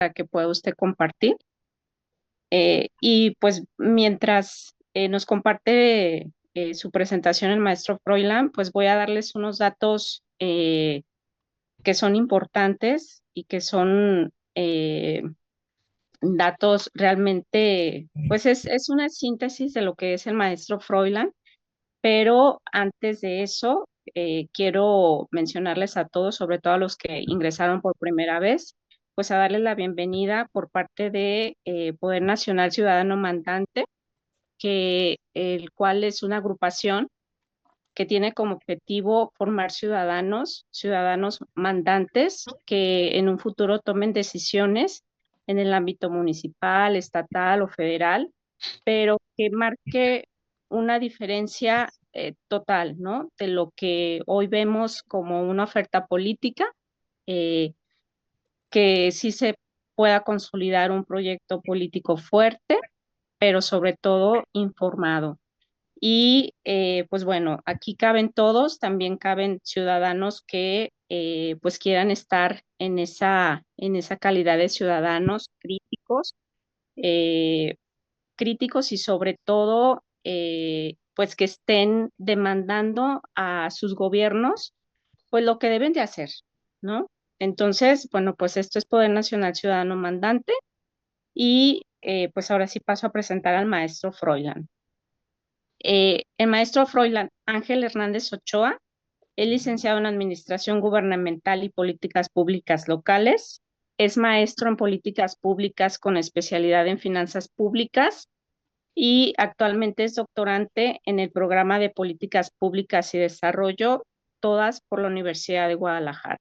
que pueda usted compartir. Y pues mientras nos comparte su presentación el maestro Froilán, pues voy a darles unos datos que son importantes y que son datos realmente, pues es una síntesis de lo que es el maestro Froilán, pero antes de eso, quiero mencionarles a todos, sobre todo a los que ingresaron por primera vez, pues a darles la bienvenida por parte de Poder Nacional Ciudadano Mandante, que el cual es una agrupación que tiene como objetivo formar ciudadanos mandantes que en un futuro tomen decisiones en el ámbito municipal, estatal o federal, pero que marque una diferencia total, ¿no? De lo que hoy vemos como una oferta política, eh, que sí se pueda consolidar un proyecto político fuerte, pero sobre todo informado. Y pues bueno, aquí caben todos, también caben ciudadanos que pues quieran estar en esa calidad de ciudadanos eh, críticos y sobre todo pues que estén demandando a sus gobiernos pues lo que deben de hacer, ¿no? Entonces, bueno, pues esto es Poder Nacional Ciudadano Mandante y pues ahora sí paso a presentar al maestro Froilán. El maestro Froilán Ángel Hernández Ochoa es licenciado en Administración Gubernamental y Políticas Públicas Locales. Es maestro en Políticas Públicas con especialidad en Finanzas Públicas y actualmente es doctorante en el programa de Políticas Públicas y Desarrollo, todas por la Universidad de Guadalajara.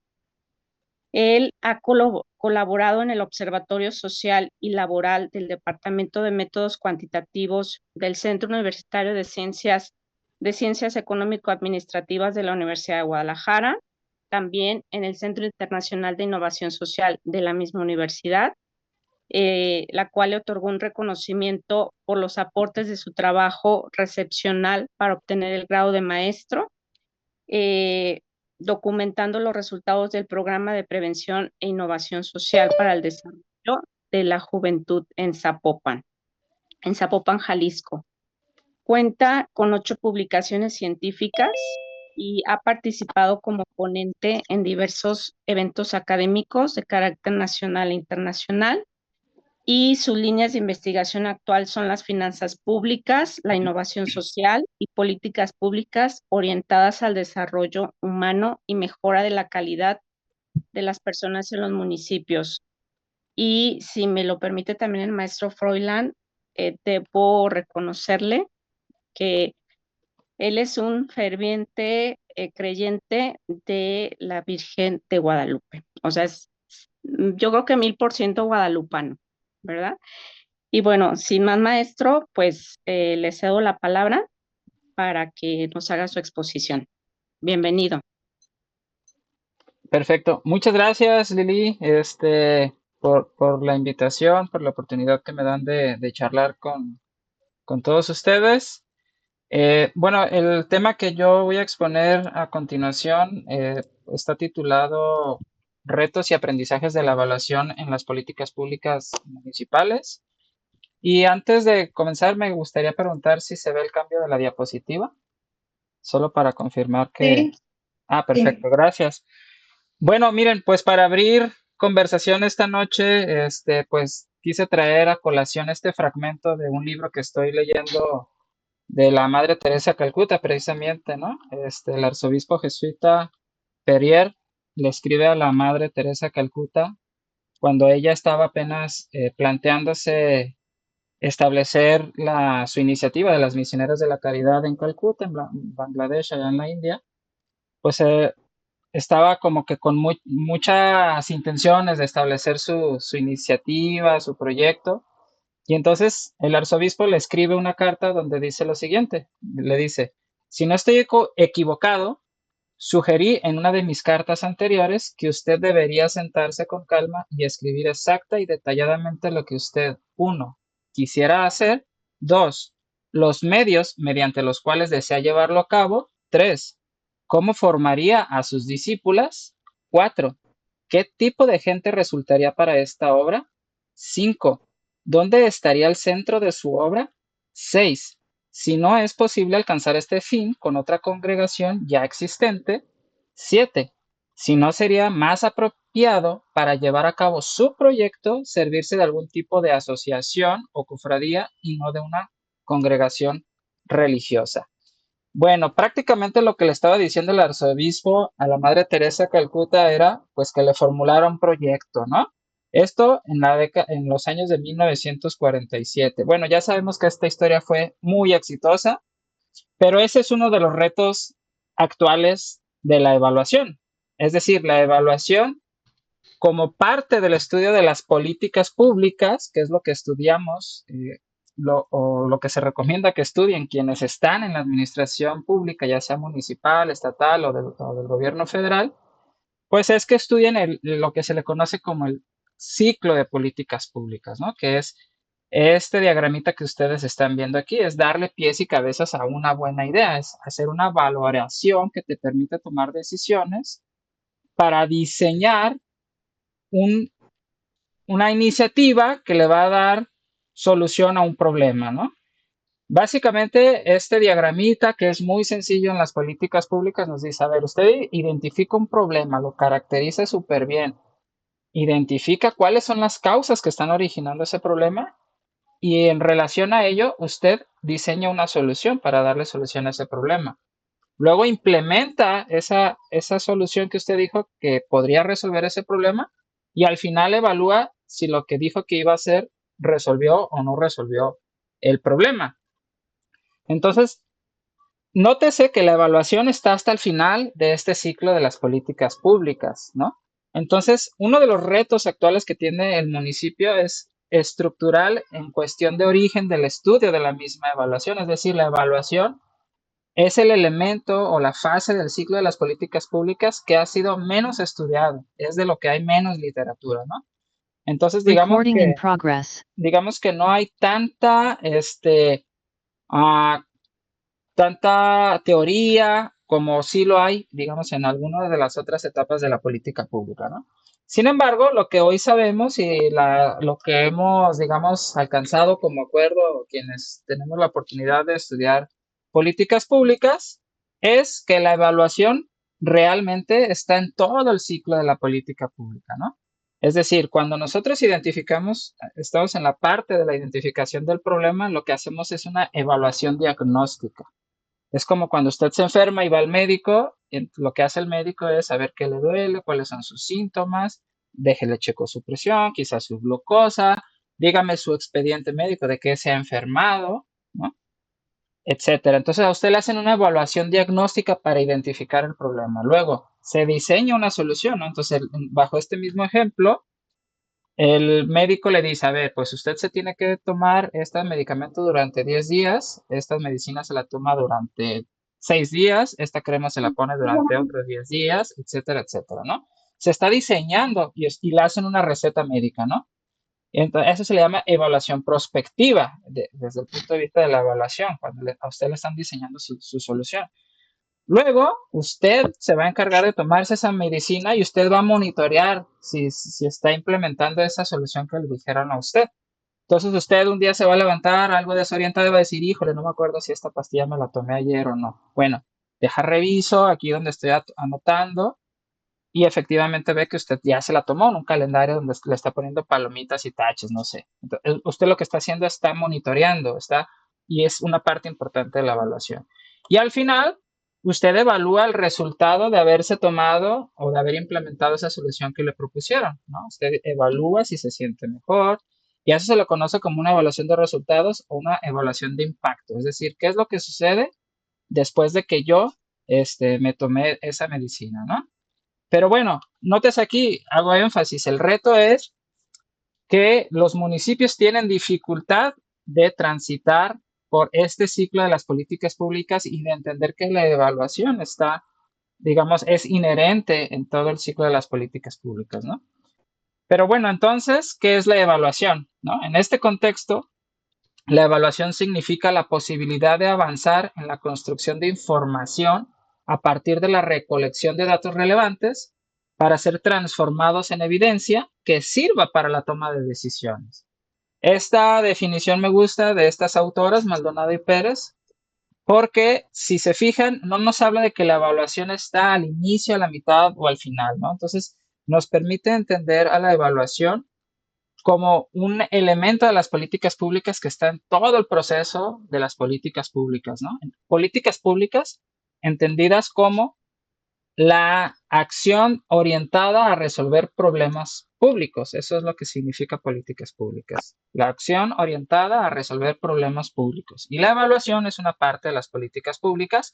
Él ha colaborado en el Observatorio Social y Laboral del Departamento de Métodos Cuantitativos del Centro Universitario de Ciencias Económico-Administrativas de la Universidad de Guadalajara, también en el Centro Internacional de Innovación Social de la misma universidad, la cual le otorgó un reconocimiento por los aportes de su trabajo recepcional para obtener el grado de maestro, eh, documentando los resultados del programa de prevención e innovación social para el desarrollo de la juventud en Zapopan, Jalisco. Cuenta con 8 publicaciones científicas y ha participado como ponente en diversos eventos académicos de carácter nacional e internacional, y sus líneas de investigación actual son las finanzas públicas, la innovación social y políticas públicas orientadas al desarrollo humano y mejora de la calidad de las personas en los municipios. Y si me lo permite también el maestro Froilán, debo reconocerle que él es un ferviente creyente de la Virgen de Guadalupe. O sea, yo creo que 1000% guadalupano, ¿verdad? Y bueno, sin más maestro, pues le cedo la palabra para que nos haga su exposición. Bienvenido. Perfecto. Muchas gracias, Lili, por la invitación, por la oportunidad que me dan de charlar con todos ustedes. Bueno, el tema que yo voy a exponer a continuación está titulado Retos y aprendizajes de la evaluación en las políticas públicas municipales. Y antes de comenzar, me gustaría preguntar si se ve el cambio de la diapositiva, solo para confirmar que... Sí, Ah, sí. perfecto, gracias. Bueno, miren, pues para abrir conversación esta noche, pues quise traer a colación este fragmento de un libro que estoy leyendo de la Madre Teresa de Calcuta, precisamente, ¿no? El arzobispo jesuita Perrier le escribe a la Madre Teresa de Calcuta cuando ella estaba apenas planteándose establecer su iniciativa de las misioneras de la caridad en Calcuta, en Bangladesh, allá en la India, pues estaba como que con muchas intenciones de establecer su iniciativa, su proyecto. Y entonces el arzobispo le escribe una carta donde dice lo siguiente, le dice, si no estoy equivocado, sugerí en una de mis cartas anteriores que usted debería sentarse con calma y escribir exacta y detalladamente lo que usted, uno, quisiera hacer, dos, los medios mediante los cuales desea llevarlo a cabo, tres, cómo formaría a sus discípulas, cuatro, qué tipo de gente resultaría para esta obra, 5. ¿Dónde estaría el centro de su obra? 6. Si no es posible alcanzar este fin con otra congregación ya existente. 7. Si no sería más apropiado para llevar a cabo su proyecto servirse de algún tipo de asociación o cofradía y no de una congregación religiosa. Bueno, prácticamente lo que le estaba diciendo el arzobispo a la Madre Teresa de Calcuta era pues que le formulara un proyecto, ¿no? Esto en los años de 1947. Bueno, ya sabemos que esta historia fue muy exitosa, pero ese es uno de los retos actuales de la evaluación. Es decir, la evaluación como parte del estudio de las políticas públicas, que es lo que estudiamos, o lo que se recomienda que estudien quienes están en la administración pública, ya sea municipal, estatal o del gobierno federal, pues es que estudien lo que se le conoce como el ciclo de políticas públicas, ¿no? Que es este diagramita que ustedes están viendo aquí, es darle pies y cabezas a una buena idea, es hacer una valoración que te permite tomar decisiones para diseñar un, una iniciativa que le va a dar solución a un problema, ¿no? Básicamente, este diagramita, que es muy sencillo en las políticas públicas, nos dice, a ver, usted identifica un problema, lo caracteriza súper bien, identifica cuáles son las causas que están originando ese problema y en relación a ello, usted diseña una solución para darle solución a ese problema. Luego implementa esa solución que usted dijo que podría resolver ese problema y al final evalúa si lo que dijo que iba a hacer resolvió o no resolvió el problema. Entonces, nótese que la evaluación está hasta el final de este ciclo de las políticas públicas, ¿no? Entonces, uno de los retos actuales que tiene el municipio es estructural en cuestión de origen del estudio de la misma evaluación, es decir, la evaluación es el elemento o la fase del ciclo de las políticas públicas que ha sido menos estudiado, es de lo que hay menos literatura, ¿no? Entonces, digamos que no hay uh, tanta teoría como sí lo hay, digamos, en alguna de las otras etapas de la política pública, ¿no? Sin embargo, lo que hoy sabemos y lo que hemos, digamos, alcanzado como acuerdo, quienes tenemos la oportunidad de estudiar políticas públicas, es que la evaluación realmente está en todo el ciclo de la política pública, ¿no? Es decir, cuando nosotros identificamos, estamos en la parte de la identificación del problema, lo que hacemos es una evaluación diagnóstica. Es como cuando usted se enferma y va al médico, lo que hace el médico es saber qué le duele, cuáles son sus síntomas, déjele checo su presión, quizás su glucosa, dígame su expediente médico de qué se ha enfermado, ¿no? Etcétera. Entonces a usted le hacen una evaluación diagnóstica para identificar el problema. Luego se diseña una solución, ¿no? Entonces, bajo este mismo ejemplo, el médico le dice, a ver, pues usted se tiene que tomar este medicamento durante 10 días, esta medicina se la toma durante 6 días, esta crema se la pone durante otros 10 días, etcétera, etcétera, ¿no? Se está diseñando y le hacen una receta médica, ¿no? Entonces, eso se le llama evaluación prospectiva, desde el punto de vista de la evaluación, cuando a usted le están diseñando su solución. Luego, usted se va a encargar de tomarse esa medicina y usted va a monitorear si está implementando esa solución que le dijeron a usted. Entonces, usted un día se va a levantar algo desorientado y va a decir, híjole, no me acuerdo si esta pastilla me la tomé ayer o no. Bueno, deja reviso aquí donde estoy anotando y efectivamente ve que usted ya se la tomó en un calendario donde le está poniendo palomitas y taches, no sé. Entonces, usted lo que está haciendo está monitoreando, y es una parte importante de la evaluación. Y al final, usted evalúa el resultado de haberse tomado o de haber implementado esa solución que le propusieron, ¿no? Usted evalúa si se siente mejor y eso se le conoce como una evaluación de resultados o una evaluación de impacto. Es decir, ¿qué es lo que sucede después de que yo me tomé esa medicina, ¿no? Pero bueno, notes aquí, hago énfasis, el reto es que los municipios tienen dificultad de transitar por este ciclo de las políticas públicas y de entender que la evaluación está, digamos, es inherente en todo el ciclo de las políticas públicas, ¿no? Pero bueno, entonces, ¿qué es la evaluación? ¿No? En este contexto, la evaluación significa la posibilidad de avanzar en la construcción de información a partir de la recolección de datos relevantes para ser transformados en evidencia que sirva para la toma de decisiones. Esta definición me gusta de estas autoras, Maldonado y Pérez, porque si se fijan, no nos habla de que la evaluación está al inicio, a la mitad o al final, ¿no? Entonces, nos permite entender a la evaluación como un elemento de las políticas públicas que está en todo el proceso de las políticas públicas, ¿no? Políticas públicas entendidas como la acción orientada a resolver problemas públicos. Eso es lo que significa políticas públicas. La acción orientada a resolver problemas públicos. Y la evaluación es una parte de las políticas públicas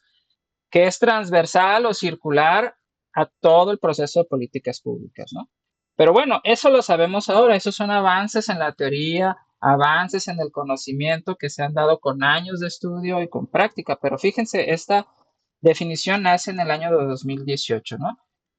que es transversal o circular a todo el proceso de políticas públicas, ¿no? Pero bueno, eso lo sabemos ahora, esos son avances en la teoría, avances en el conocimiento que se han dado con años de estudio y con práctica, pero fíjense, esta definición nace en el año de 2018, ¿no?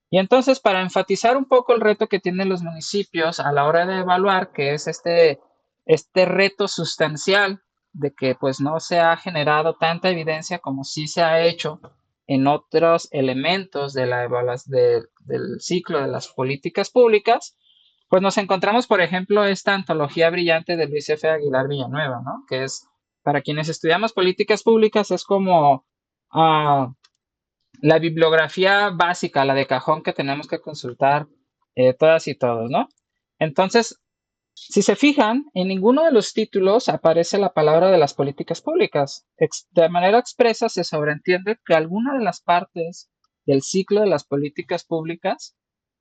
Y entonces, para enfatizar un poco el reto que tienen los municipios a la hora de evaluar, que es este reto sustancial de que pues no se ha generado tanta evidencia como sí se ha hecho en otros elementos de la del ciclo de las políticas públicas, pues nos encontramos, por ejemplo, esta antología brillante de Luis F. Aguilar Villanueva, ¿no? Que es, para quienes estudiamos políticas públicas, es como la bibliografía básica, la de cajón que tenemos que consultar todas y todos, ¿no? Entonces, si se fijan, en ninguno de los títulos aparece la palabra de las políticas públicas. De manera expresa se sobreentiende que alguna de las partes del ciclo de las políticas públicas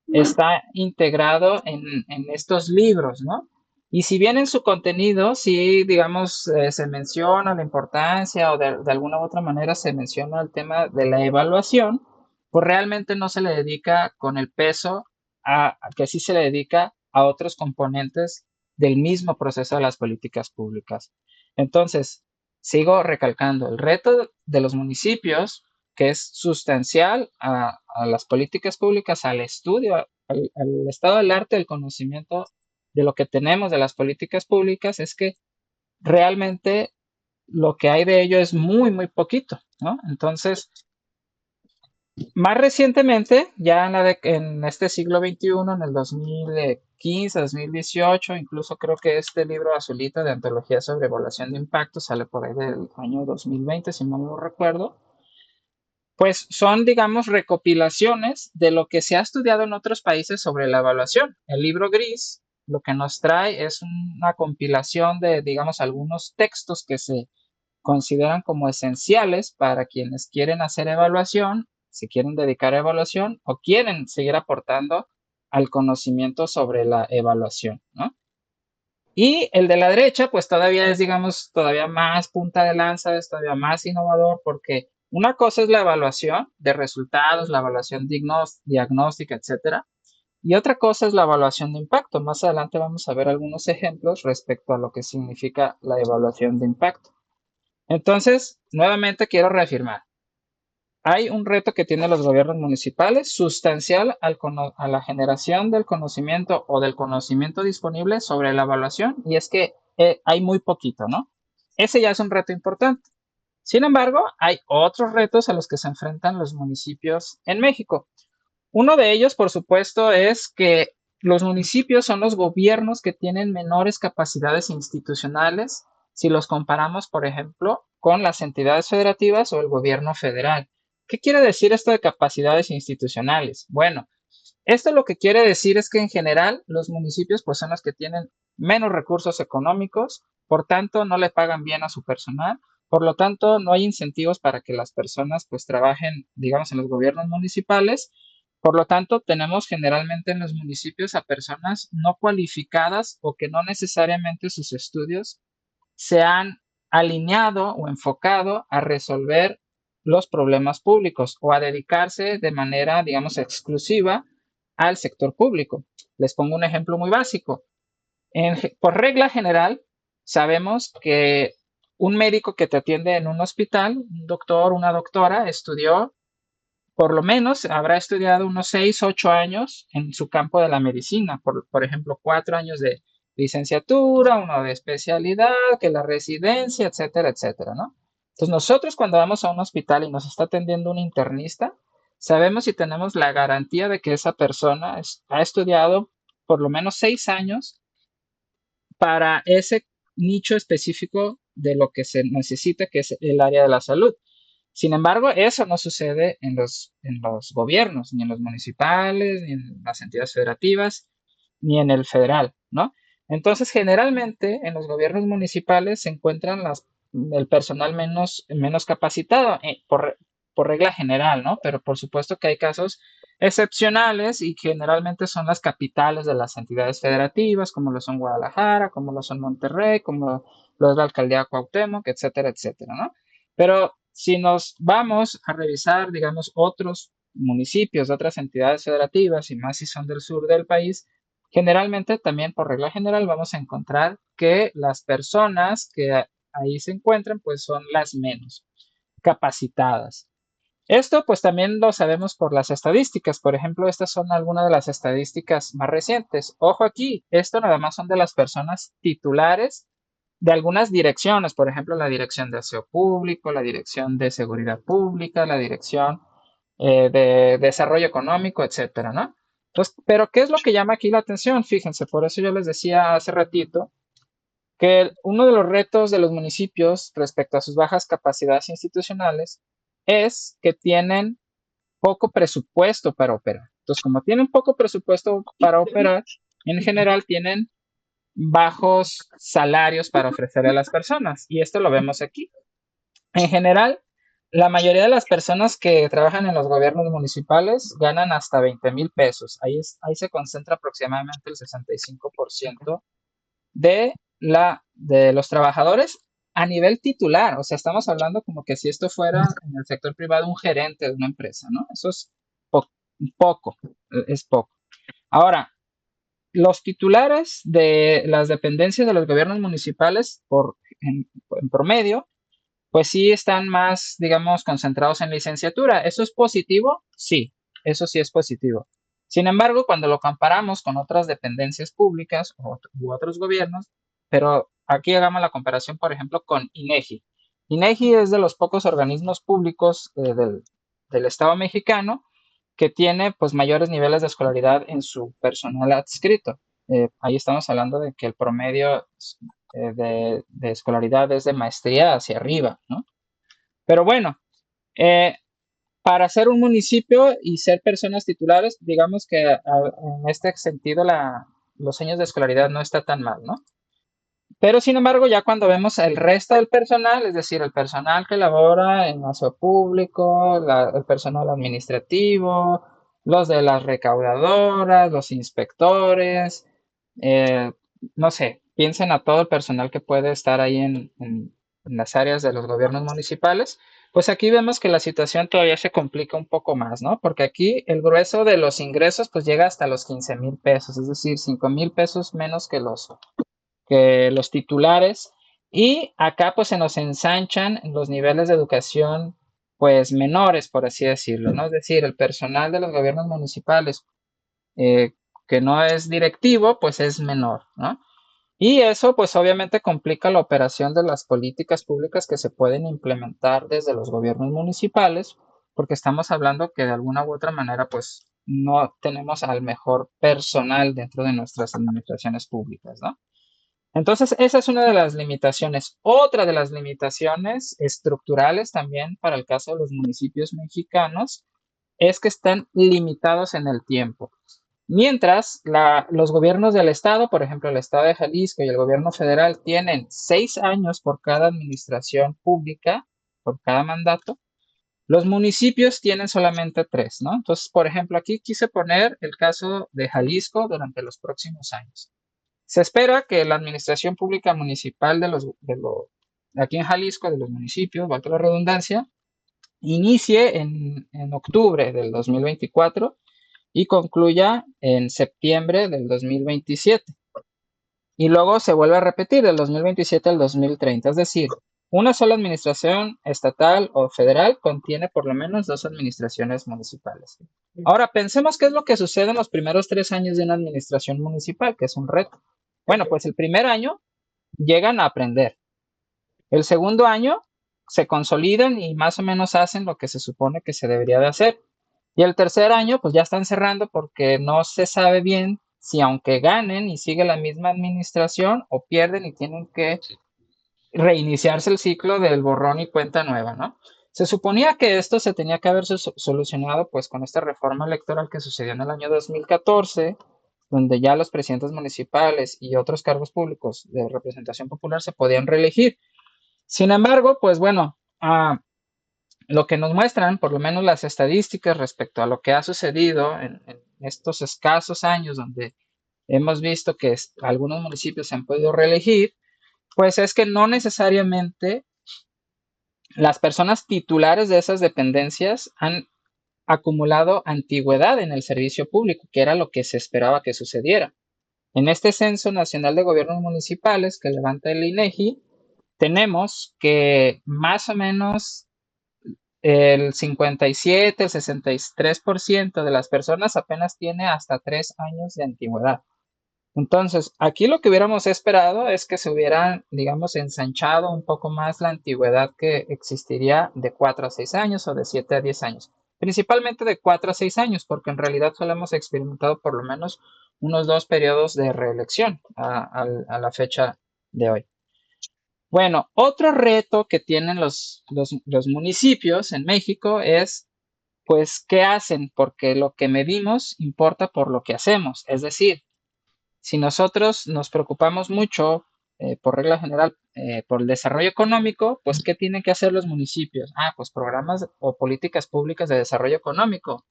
está integrado en estos libros, ¿no? Y si bien en su contenido, sí, digamos, se menciona la importancia o de alguna u otra manera se menciona el tema de la evaluación, pues realmente no se le dedica con el peso a que sí se le dedica a otros componentes del mismo proceso de las políticas públicas. Entonces, sigo recalcando, el reto de los municipios que es sustancial a las políticas públicas, al estudio, al estado del arte, del conocimiento de lo que tenemos de las políticas públicas, es que realmente lo que hay de ello es muy, muy poquito, ¿no? Entonces, más recientemente, ya en este siglo XXI, en el 2015, 2018, incluso creo que este libro azulito de antología sobre evaluación de impacto sale por ahí del año 2020, si mal no recuerdo, pues son, digamos, recopilaciones de lo que se ha estudiado en otros países sobre la evaluación. El libro gris lo que nos trae es una compilación de, digamos, algunos textos que se consideran como esenciales para quienes quieren hacer evaluación, si quieren dedicar a evaluación o quieren seguir aportando al conocimiento sobre la evaluación, ¿no? Y el de la derecha, pues todavía es, digamos, todavía más punta de lanza, es todavía más innovador, porque una cosa es la evaluación de resultados, la evaluación diagnóstica, etcétera, y otra cosa es la evaluación de impacto. Más adelante vamos a ver algunos ejemplos respecto a lo que significa la evaluación de impacto. Entonces, nuevamente quiero reafirmar, hay un reto que tienen los gobiernos municipales sustancial a la generación del conocimiento o del conocimiento disponible sobre la evaluación y es que hay muy poquito, ¿no? Ese ya es un reto importante. Sin embargo, hay otros retos a los que se enfrentan los municipios en México. Uno de ellos, por supuesto, es que los municipios son los gobiernos que tienen menores capacidades institucionales si los comparamos, por ejemplo, con las entidades federativas o el gobierno federal. ¿Qué quiere decir esto de capacidades institucionales? Bueno, esto lo que quiere decir es que en general los municipios pues son los que tienen menos recursos económicos, por tanto no le pagan bien a su personal, por lo tanto no hay incentivos para que las personas pues trabajen, digamos, en los gobiernos municipales. Por lo tanto, tenemos generalmente en los municipios a personas no cualificadas o que no necesariamente sus estudios se han alineado o enfocado a resolver los problemas públicos o a dedicarse de manera, digamos, exclusiva al sector público. Les pongo un ejemplo muy básico. Por regla general, sabemos que un médico que te atiende en un hospital, un doctor, una doctora, estudió, por lo menos habrá estudiado unos 6, 8 años en su campo de la medicina, por ejemplo, 4 años de licenciatura, uno de especialidad, que la residencia, etcétera, etcétera, ¿no? Entonces nosotros cuando vamos a un hospital y nos está atendiendo un internista, sabemos y tenemos la garantía de que esa persona ha estudiado por lo menos 6 años para ese nicho específico de lo que se necesita, que es el área de la salud. Sin embargo, eso no sucede en los gobiernos, ni en los municipales, ni en las entidades federativas, ni en el federal, ¿no? Entonces, generalmente en los gobiernos municipales se encuentran el personal menos capacitado, por regla general, ¿no? Pero por supuesto que hay casos excepcionales y generalmente son las capitales de las entidades federativas, como lo son Guadalajara, como lo son Monterrey, como lo es la alcaldía Cuauhtémoc, etcétera, etcétera, ¿no? Pero si nos vamos a revisar, digamos, otros municipios de otras entidades federativas, y más si son del sur del país, generalmente también por regla general vamos a encontrar que las personas que ahí se encuentran, pues son las menos capacitadas. Esto pues también lo sabemos por las estadísticas. Por ejemplo, estas son algunas de las estadísticas más recientes. Ojo aquí, esto nada más son de las personas titulares de algunas direcciones, por ejemplo, la dirección de aseo público, la dirección de seguridad pública, la dirección de desarrollo económico, etcétera, ¿no? Entonces, pero ¿qué es lo que llama aquí la atención? Fíjense, por eso yo les decía hace ratito que uno de los retos de los municipios respecto a sus bajas capacidades institucionales es que tienen poco presupuesto para operar. Entonces, como tienen poco presupuesto para operar, en general tienen bajos salarios para ofrecerle a las personas. Y esto lo vemos aquí. En general, la mayoría de las personas que trabajan en los gobiernos municipales ganan hasta 20,000 pesos. Ahí se concentra aproximadamente el 65% de los trabajadores a nivel titular. O sea, estamos hablando como que si esto fuera en el sector privado un gerente de una empresa, ¿no? Eso es poco, es poco. Ahora, los titulares de las dependencias de los gobiernos municipales, en promedio, pues sí están más, digamos, concentrados en licenciatura. ¿Eso es positivo? Sí, eso sí es positivo. Sin embargo, cuando lo comparamos con otras dependencias públicas u otros gobiernos, pero aquí hagamos la comparación, por ejemplo, con INEGI. INEGI es de los pocos organismos públicos del Estado mexicano que tiene pues mayores niveles de escolaridad en su personal adscrito. Ahí estamos hablando de que el promedio de escolaridad es de maestría hacia arriba, ¿no? Pero bueno, eh, para ser un municipio y ser personas titulares, digamos que en este sentido los años de escolaridad no está tan mal, ¿no? Pero sin embargo, ya cuando vemos el resto del personal, es decir, el personal que labora en aseo público, el personal administrativo, los de las recaudadoras, los inspectores, eh, no sé, piensen a todo el personal que puede estar ahí en las áreas de los gobiernos municipales, pues aquí vemos que la situación todavía se complica un poco más, ¿no? Porque aquí el grueso de los ingresos pues llega hasta los 15,000 pesos, es decir, 5,000 pesos menos que los titulares, y acá pues se nos ensanchan los niveles de educación pues menores, por así decirlo, ¿no? Es decir, el personal de los gobiernos municipales eh, que no es directivo pues es menor, ¿no? Y eso pues obviamente complica la operación de las políticas públicas que se pueden implementar desde los gobiernos municipales, porque estamos hablando que de alguna u otra manera pues no tenemos al mejor personal dentro de nuestras administraciones públicas, ¿no? Entonces, esa es una de las limitaciones. Otra de las limitaciones estructurales también para el caso de los municipios mexicanos es que están limitados en el tiempo. Mientras los gobiernos del estado, por ejemplo, el estado de Jalisco y el gobierno federal, tienen 6 años por cada administración pública, por cada mandato, los municipios tienen solamente 3, ¿no? Entonces, por ejemplo, aquí quise poner el caso de Jalisco durante los próximos años. Se espera que la administración pública municipal aquí en Jalisco, de los municipios, valga la redundancia, inicie en octubre del 2024 y concluya en septiembre del 2027. Y luego se vuelve a repetir del 2027 al 2030. Es decir, una sola administración estatal o federal contiene por lo menos dos administraciones municipales. Ahora, pensemos qué es lo que sucede en los primeros 3 años de una administración municipal, que es un reto. Bueno, pues el primer año llegan a aprender. El segundo año se consolidan y más o menos hacen lo que se supone que se debería de hacer. Y el tercer año, pues ya están cerrando porque no se sabe bien si aunque ganen y sigue la misma administración o pierden y tienen que reiniciarse el ciclo del borrón y cuenta nueva, ¿no? Se suponía que esto se tenía que haber solucionado pues con esta reforma electoral que sucedió en el año 2014, donde ya los presidentes municipales y otros cargos públicos de representación popular se podían reelegir. Sin embargo, pues bueno, lo que nos muestran, por lo menos las estadísticas respecto a lo que ha sucedido en estos escasos años donde hemos visto que algunos municipios se han podido reelegir, pues es que no necesariamente las personas titulares de esas dependencias han acumulado antigüedad en el servicio público, que era lo que se esperaba que sucediera. En este Censo Nacional de Gobiernos Municipales que levanta el INEGI, tenemos que más o menos el 57, el 63% de las personas apenas tiene hasta 3 años de antigüedad. Entonces, aquí lo que hubiéramos esperado es que se hubieran, digamos, ensanchado un poco más la antigüedad que existiría de 4 a 6 años o de 7 a 10 años. Principalmente de 4 a 6 años, porque en realidad solo hemos experimentado por lo menos unos 2 periodos de reelección a la fecha de hoy. Bueno, otro reto que tienen los municipios en México es, pues, ¿qué hacen? Porque lo que medimos importa por lo que hacemos. Es decir, si nosotros nos preocupamos mucho, por regla general, por el desarrollo económico, pues ¿qué tienen que hacer los municipios? Pues programas o políticas públicas de desarrollo económico.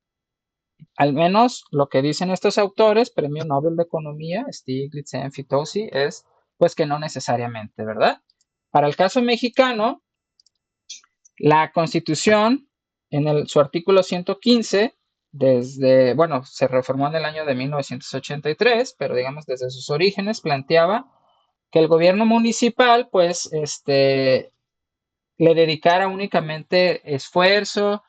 Al menos lo que dicen estos autores, Premio Nobel de Economía, Stiglitz, Fitosi, es pues que no necesariamente, ¿verdad? Para el caso mexicano, la Constitución, su artículo 115, bueno, se reformó en el año de 1983, pero digamos desde sus orígenes planteaba que el gobierno municipal, pues, le dedicara únicamente esfuerzo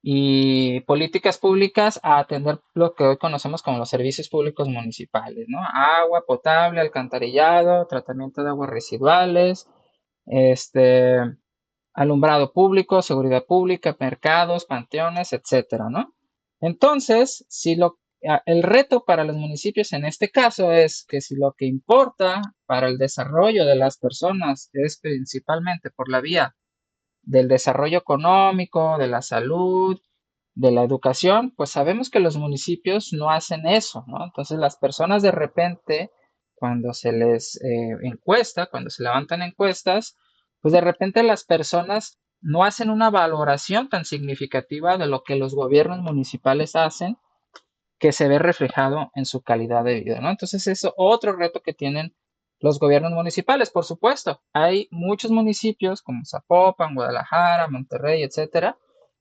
y políticas públicas a atender lo que hoy conocemos como los servicios públicos municipales, ¿no? Agua potable, alcantarillado, tratamiento de aguas residuales, este, alumbrado público, seguridad pública, mercados, panteones, etcétera, ¿no? Entonces, el reto para los municipios en este caso es que si lo que importa para el desarrollo de las personas es principalmente por la vía del desarrollo económico, de la salud, de la educación, pues sabemos que los municipios no hacen eso, ¿no? Entonces las personas de repente, cuando se les encuesta, cuando se levantan encuestas, pues de repente las personas no hacen una valoración tan significativa de lo que los gobiernos municipales hacen que se ve reflejado en su calidad de vida, ¿no? Entonces es otro reto que tienen los gobiernos municipales, por supuesto. Hay muchos municipios como Zapopan, Guadalajara, Monterrey, etcétera,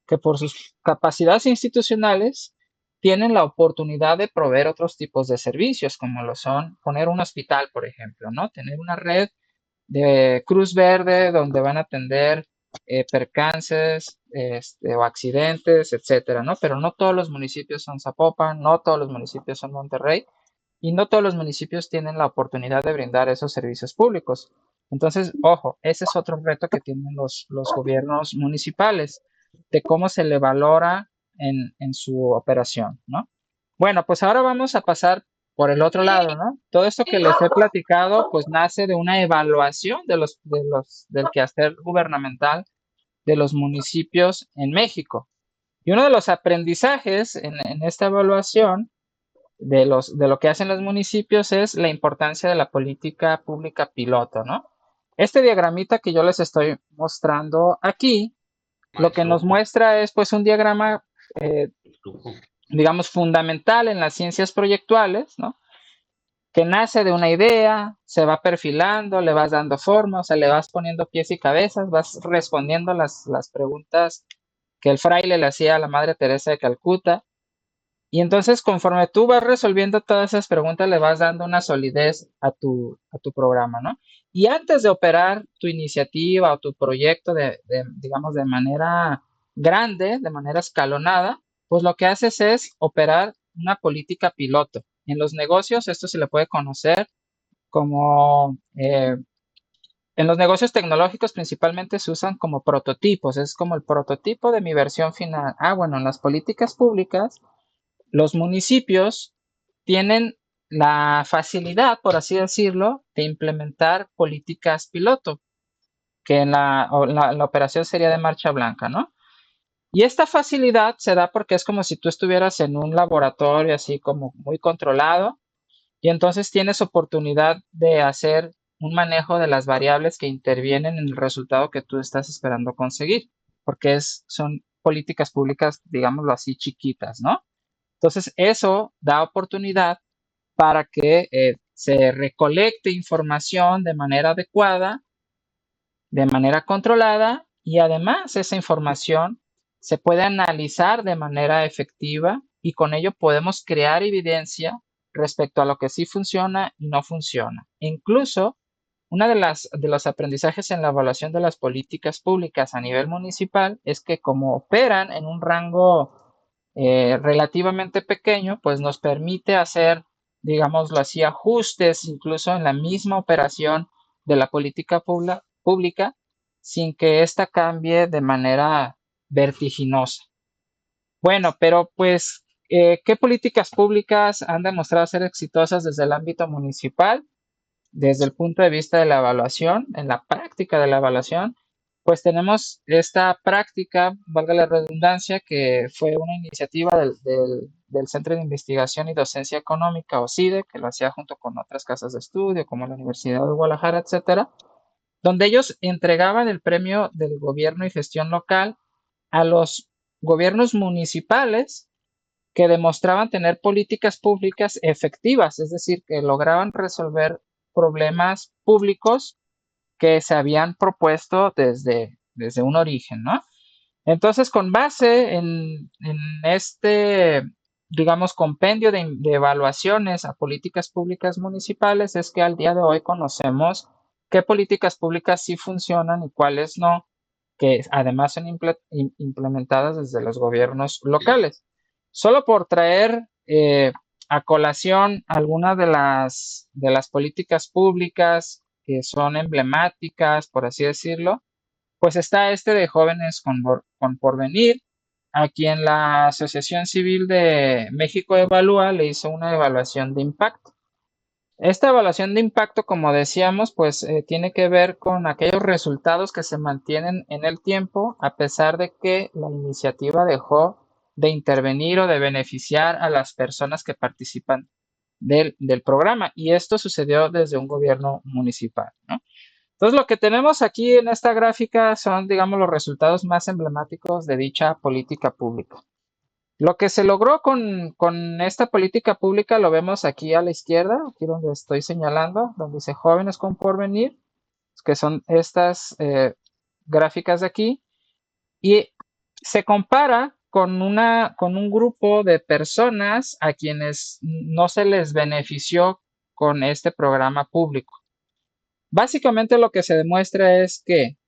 que por sus capacidades institucionales tienen la oportunidad de proveer otros tipos de servicios, como lo son poner un hospital, por ejemplo, ¿no? Tener una red de Cruz Verde donde van a atender percances o accidentes, etcétera, ¿no? Pero no todos los municipios son Zapopan, no todos los municipios son Monterrey y no todos los municipios tienen la oportunidad de brindar esos servicios públicos. Entonces, ojo, ese es otro reto que tienen los gobiernos municipales, de cómo se le valora en su operación, ¿no? Bueno, pues ahora vamos a pasar por el otro lado, ¿no? Todo esto que les he platicado, pues nace de una evaluación del quehacer gubernamental de los municipios en México. Y uno de los aprendizajes en esta evaluación de lo que hacen los municipios es la importancia de la política pública piloto, ¿no? Este diagramita que yo les estoy mostrando aquí, lo que nos muestra es pues un diagrama, eh, digamos, fundamental en las ciencias proyectuales, ¿no? Que nace de una idea, se va perfilando, le vas dando forma, o sea, le vas poniendo pies y cabezas, vas respondiendo las preguntas que el fraile le hacía a la Madre Teresa de Calcuta. Y entonces, conforme tú vas resolviendo todas esas preguntas, le vas dando una solidez a tu programa, ¿no? Y antes de operar tu iniciativa o tu proyecto digamos, de manera grande, de manera escalonada, pues lo que haces es operar una política piloto. En los negocios esto se le puede conocer como en los negocios tecnológicos principalmente se usan como prototipos, es como el prototipo de mi versión final. Ah, bueno, en las políticas públicas, los municipios tienen la facilidad, por así decirlo, de implementar políticas piloto, que en la operación sería de marcha blanca, ¿no? Y esta facilidad se da porque es como si tú estuvieras en un laboratorio así como muy controlado y entonces tienes oportunidad de hacer un manejo de las variables que intervienen en el resultado que tú estás esperando conseguir, porque son políticas públicas, digámoslo así, chiquitas, ¿no? Entonces, eso da oportunidad para que se recolecte información de manera adecuada, de manera controlada y además esa información se puede analizar de manera efectiva y con ello podemos crear evidencia respecto a lo que sí funciona y no funciona. Incluso, una de los aprendizajes en la evaluación de las políticas públicas a nivel municipal es que como operan en un rango relativamente pequeño, pues nos permite hacer, digámoslo así, ajustes incluso en la misma operación de la política pública sin que ésta cambie de manera vertiginosa. Bueno, pero pues, ¿qué políticas públicas han demostrado ser exitosas desde el ámbito municipal? Desde el punto de vista de la evaluación, en la práctica de la evaluación, pues tenemos esta práctica, valga la redundancia, que fue una iniciativa del Centro de Investigación y Docencia Económica, o CIDE, que lo hacía junto con otras casas de estudio, como la Universidad de Guadalajara, etcétera, donde ellos entregaban el premio del gobierno y gestión local a los gobiernos municipales que demostraban tener políticas públicas efectivas, es decir, que lograban resolver problemas públicos que se habían propuesto desde un origen, ¿no? Entonces, con base en este, digamos, compendio de evaluaciones a políticas públicas municipales, es que al día de hoy conocemos qué políticas públicas sí funcionan y cuáles no, que además son implementadas desde los gobiernos locales. Solo por traer a colación algunas de las políticas públicas que son emblemáticas, por así decirlo, pues está este de Jóvenes con Porvenir, a quien la Asociación Civil de México Evalúa le hizo una evaluación de impacto. Esta evaluación de impacto, como decíamos, pues tiene que ver con aquellos resultados que se mantienen en el tiempo a pesar de que la iniciativa dejó de intervenir o de beneficiar a las personas que participan del programa. Y esto sucedió desde un gobierno municipal, ¿no? Entonces, lo que tenemos aquí en esta gráfica son, digamos, los resultados más emblemáticos de dicha política pública. Lo que se logró con esta política pública lo vemos aquí a la izquierda, aquí donde estoy señalando, donde dice Jóvenes con Porvenir, que son estas gráficas de aquí, y se compara con un grupo de personas a quienes no se les benefició con este programa público. Básicamente lo que se demuestra es que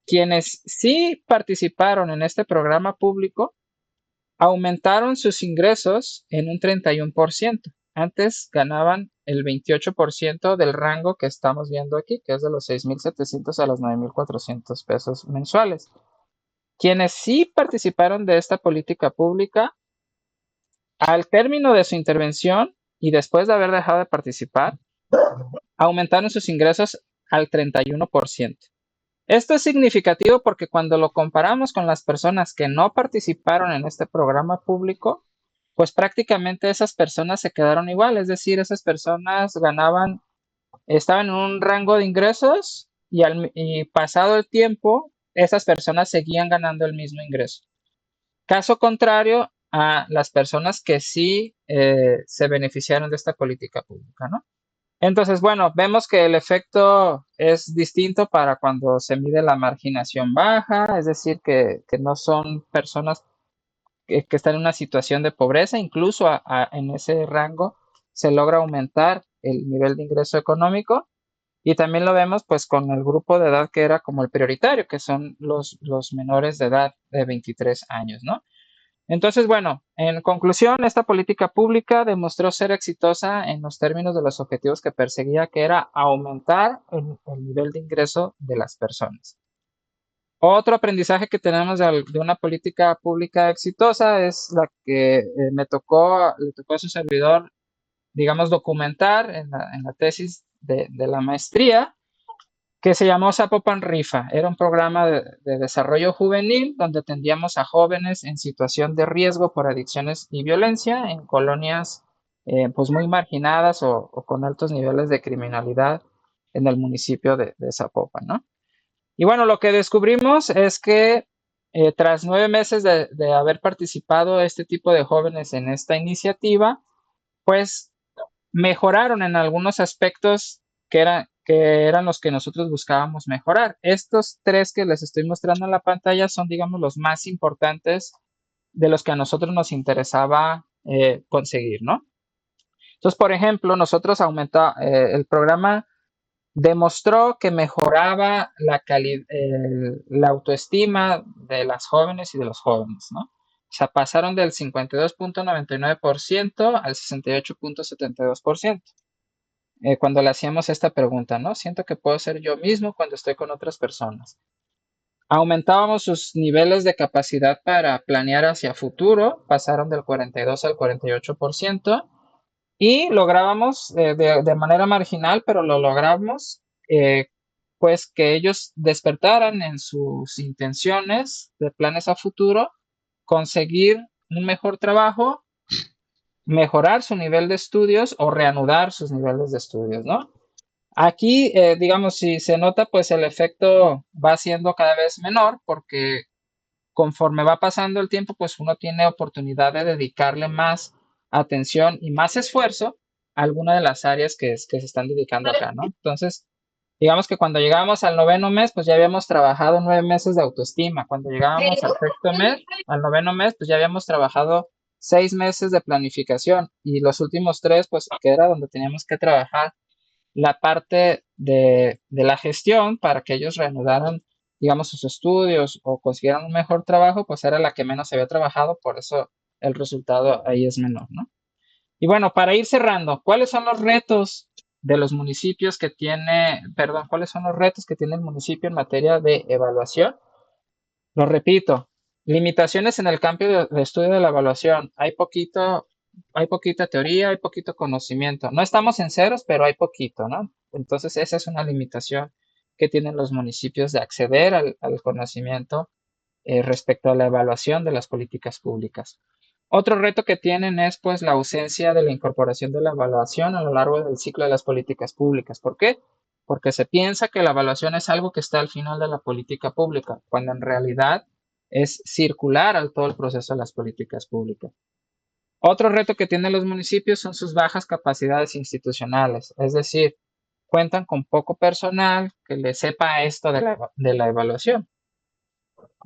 quienes sí participaron en este programa público aumentaron sus ingresos en un 31%. Antes ganaban el 28% del rango que estamos viendo aquí, que es de los 6,700 a los 9,400 pesos mensuales. Quienes sí participaron de esta política pública, al término de su intervención y después de haber dejado de participar, aumentaron sus ingresos al 31%. Esto es significativo porque cuando lo comparamos con las personas que no participaron en este programa público, pues prácticamente esas personas se quedaron igual, es decir, esas personas estaban en un rango de ingresos y pasado el tiempo, esas personas seguían ganando el mismo ingreso. Caso contrario a las personas que sí se beneficiaron de esta política pública, ¿no? Entonces, bueno, vemos que el efecto es distinto para cuando se mide la marginación baja, es decir, que no son personas que están en una situación de pobreza, incluso en ese rango se logra aumentar el nivel de ingreso económico y también lo vemos pues con el grupo de edad que era como el prioritario, que son los menores de edad de 23 años, ¿no? Entonces, bueno, en conclusión, esta política pública demostró ser exitosa en los términos de los objetivos que perseguía, que era aumentar el nivel de ingreso de las personas. Otro aprendizaje que tenemos de una política pública exitosa es la que le tocó a su servidor, digamos, documentar en la tesis de la maestría, que se llamó Zapopan Rifa. Era un programa de desarrollo juvenil donde atendíamos a jóvenes en situación de riesgo por adicciones y violencia en colonias pues muy marginadas o con altos niveles de criminalidad en el municipio de Zapopan, ¿no? Y bueno, lo que descubrimos es que tras 9 meses de haber participado este tipo de jóvenes en esta iniciativa, pues mejoraron en algunos aspectos que eran los que nosotros buscábamos mejorar. Estos tres que les estoy mostrando en la pantalla son, digamos, los más importantes de los que a nosotros nos interesaba conseguir, ¿no? Entonces, por ejemplo, nosotros el programa demostró que mejoraba la autoestima de las jóvenes y de los jóvenes, ¿no? O sea, pasaron del 52.99% al 68.72% cuando le hacíamos esta pregunta, ¿no? Siento que puedo ser yo mismo cuando estoy con otras personas. Aumentábamos sus niveles de capacidad para planear hacia futuro, pasaron del 42 al 48%, y lográbamos de manera marginal, pero lo logramos, pues que ellos despertaran en sus intenciones de planes a futuro, conseguir un mejor trabajo, mejorar su nivel de estudios o reanudar sus niveles de estudios, ¿no? Aquí, digamos, si se nota, pues el efecto va siendo cada vez menor porque conforme va pasando el tiempo, pues uno tiene oportunidad de dedicarle más atención y más esfuerzo a alguna de las áreas que se están dedicando acá, ¿no? Entonces, digamos que cuando llegábamos al noveno mes, pues ya habíamos trabajado 9 meses de autoestima. Cuando llegábamos al sexto mes, al noveno mes, pues ya habíamos trabajado 6 meses de planificación y los últimos tres, pues que era donde teníamos que trabajar la parte de la gestión para que ellos reanudaran, digamos, sus estudios o consiguieran un mejor trabajo, pues era la que menos se había trabajado, por eso el resultado ahí es menor, ¿no? Y bueno, para ir cerrando, ¿cuáles son los retos de los municipios cuáles son los retos que tiene el municipio en materia de evaluación? Lo repito, limitaciones en el campo de estudio de la evaluación. Hay poquita teoría, hay poquito conocimiento. No estamos en ceros, pero hay poquito, ¿no? Entonces, esa es una limitación que tienen los municipios de acceder al conocimiento respecto a la evaluación de las políticas públicas. Otro reto que tienen es pues la ausencia de la incorporación de la evaluación a lo largo del ciclo de las políticas públicas. ¿Por qué? Porque se piensa que la evaluación es algo que está al final de la política pública, cuando en realidad es circular al todo el proceso de las políticas públicas. Otro reto que tienen los municipios son sus bajas capacidades institucionales, es decir, cuentan con poco personal que le sepa esto de la evaluación.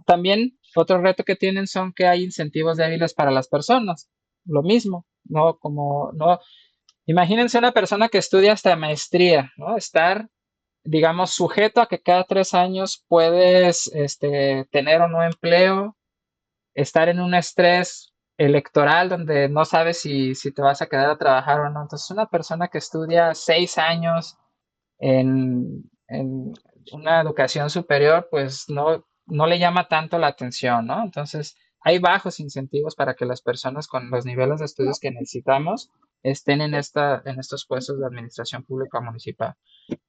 También otro reto que tienen son que hay incentivos débiles para las personas. Lo mismo, no como no. Imagínense una persona que estudia hasta maestría, ¿no? Estar, digamos, sujeto a que cada 3 años puedes tener o no empleo, estar en un estrés electoral donde no sabes si te vas a quedar a trabajar o no. Entonces, una persona que estudia 6 años en una educación superior, pues no le llama tanto la atención, ¿no? Entonces, hay bajos incentivos para que las personas con los niveles de estudios que necesitamos estén en estos puestos de administración pública municipal.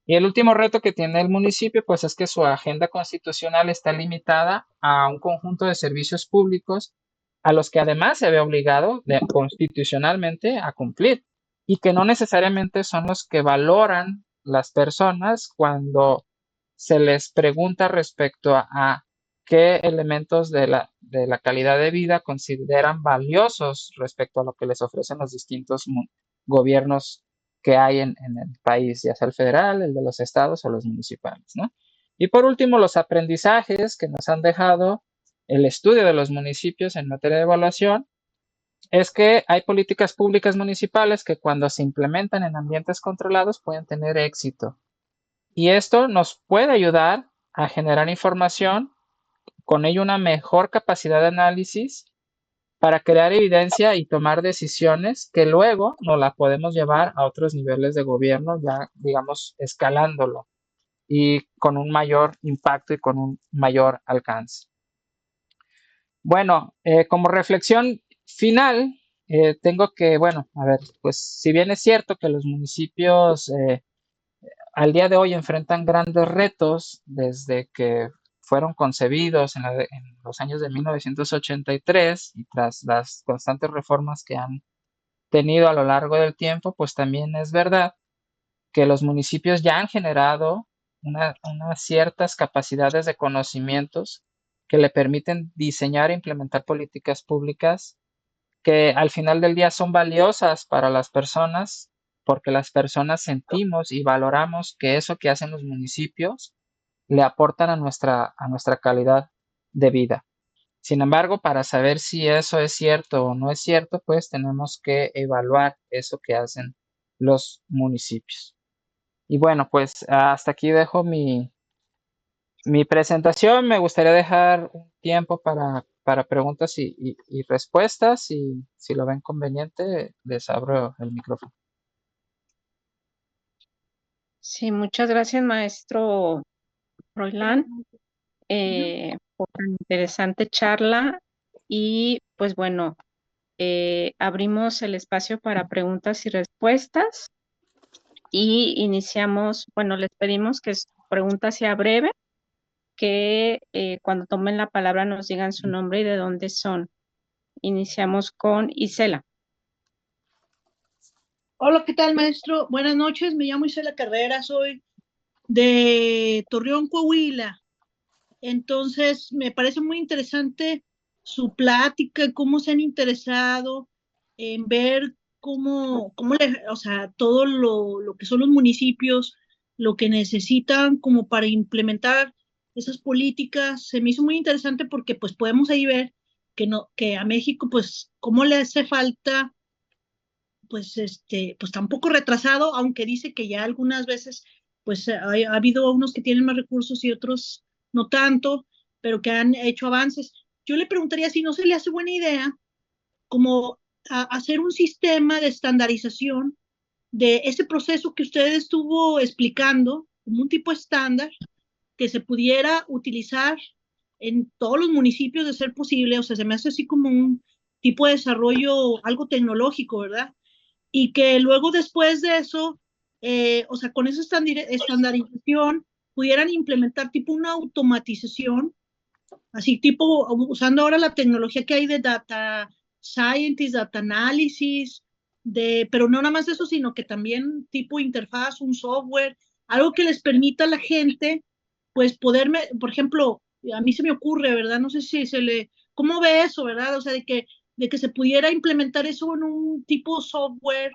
Y el último reto que tiene el municipio, pues es que su agenda constitucional está limitada a un conjunto de servicios públicos a los que además se ve obligado constitucionalmente a cumplir y que no necesariamente son los que valoran las personas cuando se les pregunta respecto a qué elementos de la calidad de vida consideran valiosos respecto a lo que les ofrecen los distintos gobiernos que hay en el país, ya sea el federal, el de los estados o los municipales, ¿no? Y por último, los aprendizajes que nos han dejado el estudio de los municipios en materia de evaluación es que hay políticas públicas municipales que cuando se implementan en ambientes controlados pueden tener éxito. Y esto nos puede ayudar a generar información, con ello una mejor capacidad de análisis para crear evidencia y tomar decisiones que luego nos la podemos llevar a otros niveles de gobierno, ya digamos escalándolo y con un mayor impacto y con un mayor alcance. Bueno, como reflexión final, tengo que, bueno, a ver, pues si bien es cierto que los municipios al día de hoy enfrentan grandes retos desde que fueron concebidos en los años de 1983 y tras las constantes reformas que han tenido a lo largo del tiempo, pues también es verdad que los municipios ya han generado unas ciertas capacidades de conocimientos que le permiten diseñar e implementar políticas públicas que al final del día son valiosas para las personas porque las personas sentimos y valoramos que eso que hacen los municipios le aportan a nuestra calidad de vida. Sin embargo, para saber si eso es cierto o no es cierto, pues tenemos que evaluar eso que hacen los municipios. Y bueno, pues hasta aquí dejo mi presentación. Me gustaría dejar un tiempo para preguntas y respuestas y si lo ven conveniente, les abro el micrófono. Sí, muchas gracias, maestro Roilán, por tan interesante charla. Y pues bueno, abrimos el espacio para preguntas y respuestas y iniciamos, bueno, les pedimos que su pregunta sea breve, que cuando tomen la palabra nos digan su nombre y de dónde son. Iniciamos con Isela. Hola, ¿qué tal, maestro? Buenas noches, me llamo Isela Carrera, soy de Torreón, Coahuila. Entonces, me parece muy interesante su plática, cómo se han interesado en ver o sea, todo lo que son los municipios, lo que necesitan como para implementar esas políticas. Se me hizo muy interesante porque pues podemos ahí ver que no, que a México, pues, cómo le hace falta pues pues está un poco retrasado, aunque dice que ya algunas veces pues ha habido unos que tienen más recursos y otros no tanto, pero que han hecho avances. Yo le preguntaría si no se le hace buena idea como hacer un sistema de estandarización de ese proceso que usted estuvo explicando, como un tipo estándar que se pudiera utilizar en todos los municipios de ser posible, o sea, se me hace así como un tipo de desarrollo, algo tecnológico, ¿verdad? Y que luego después de eso, o sea, con esa estandarización, pudieran implementar tipo una automatización, así tipo usando ahora la tecnología que hay de data scientist, data analysis, pero no nada más eso, sino que también tipo interfaz, un software, algo que les permita a la gente, pues poderme, por ejemplo, a mí se me ocurre, ¿verdad? No sé si ¿cómo ve eso, verdad? O sea, de que se pudiera implementar eso en un tipo software,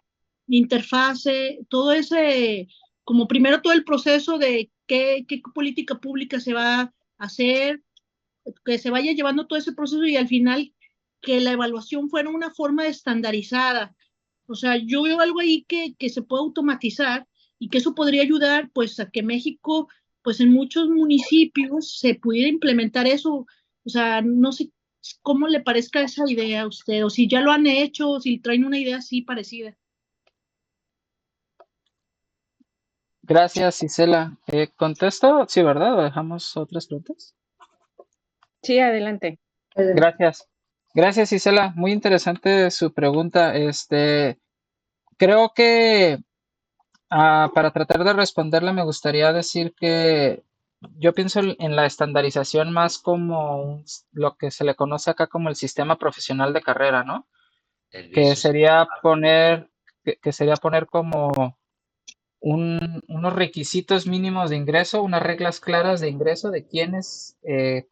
interfase, todo ese, como primero todo el proceso de qué política pública se va a hacer, que se vaya llevando todo ese proceso y al final que la evaluación fuera una forma estandarizada. O sea, yo veo algo ahí que se puede automatizar y que eso podría ayudar pues a que México, pues en muchos municipios se pudiera implementar eso. O sea, no sé cómo le parezca esa idea a usted, o si ya lo han hecho, o si traen una idea así parecida. Gracias, Isela. ¿Contesto? Sí, ¿verdad? ¿O dejamos otras preguntas? Sí, adelante. Gracias. Gracias, Isela. Muy interesante su pregunta. Creo que para tratar de responderla me gustaría decir que yo pienso en la estandarización más como lo que se le conoce acá como el sistema profesional de carrera, ¿no? Que sería poner, que sería poner como unos requisitos mínimos de ingreso, unas reglas claras de ingreso de quienes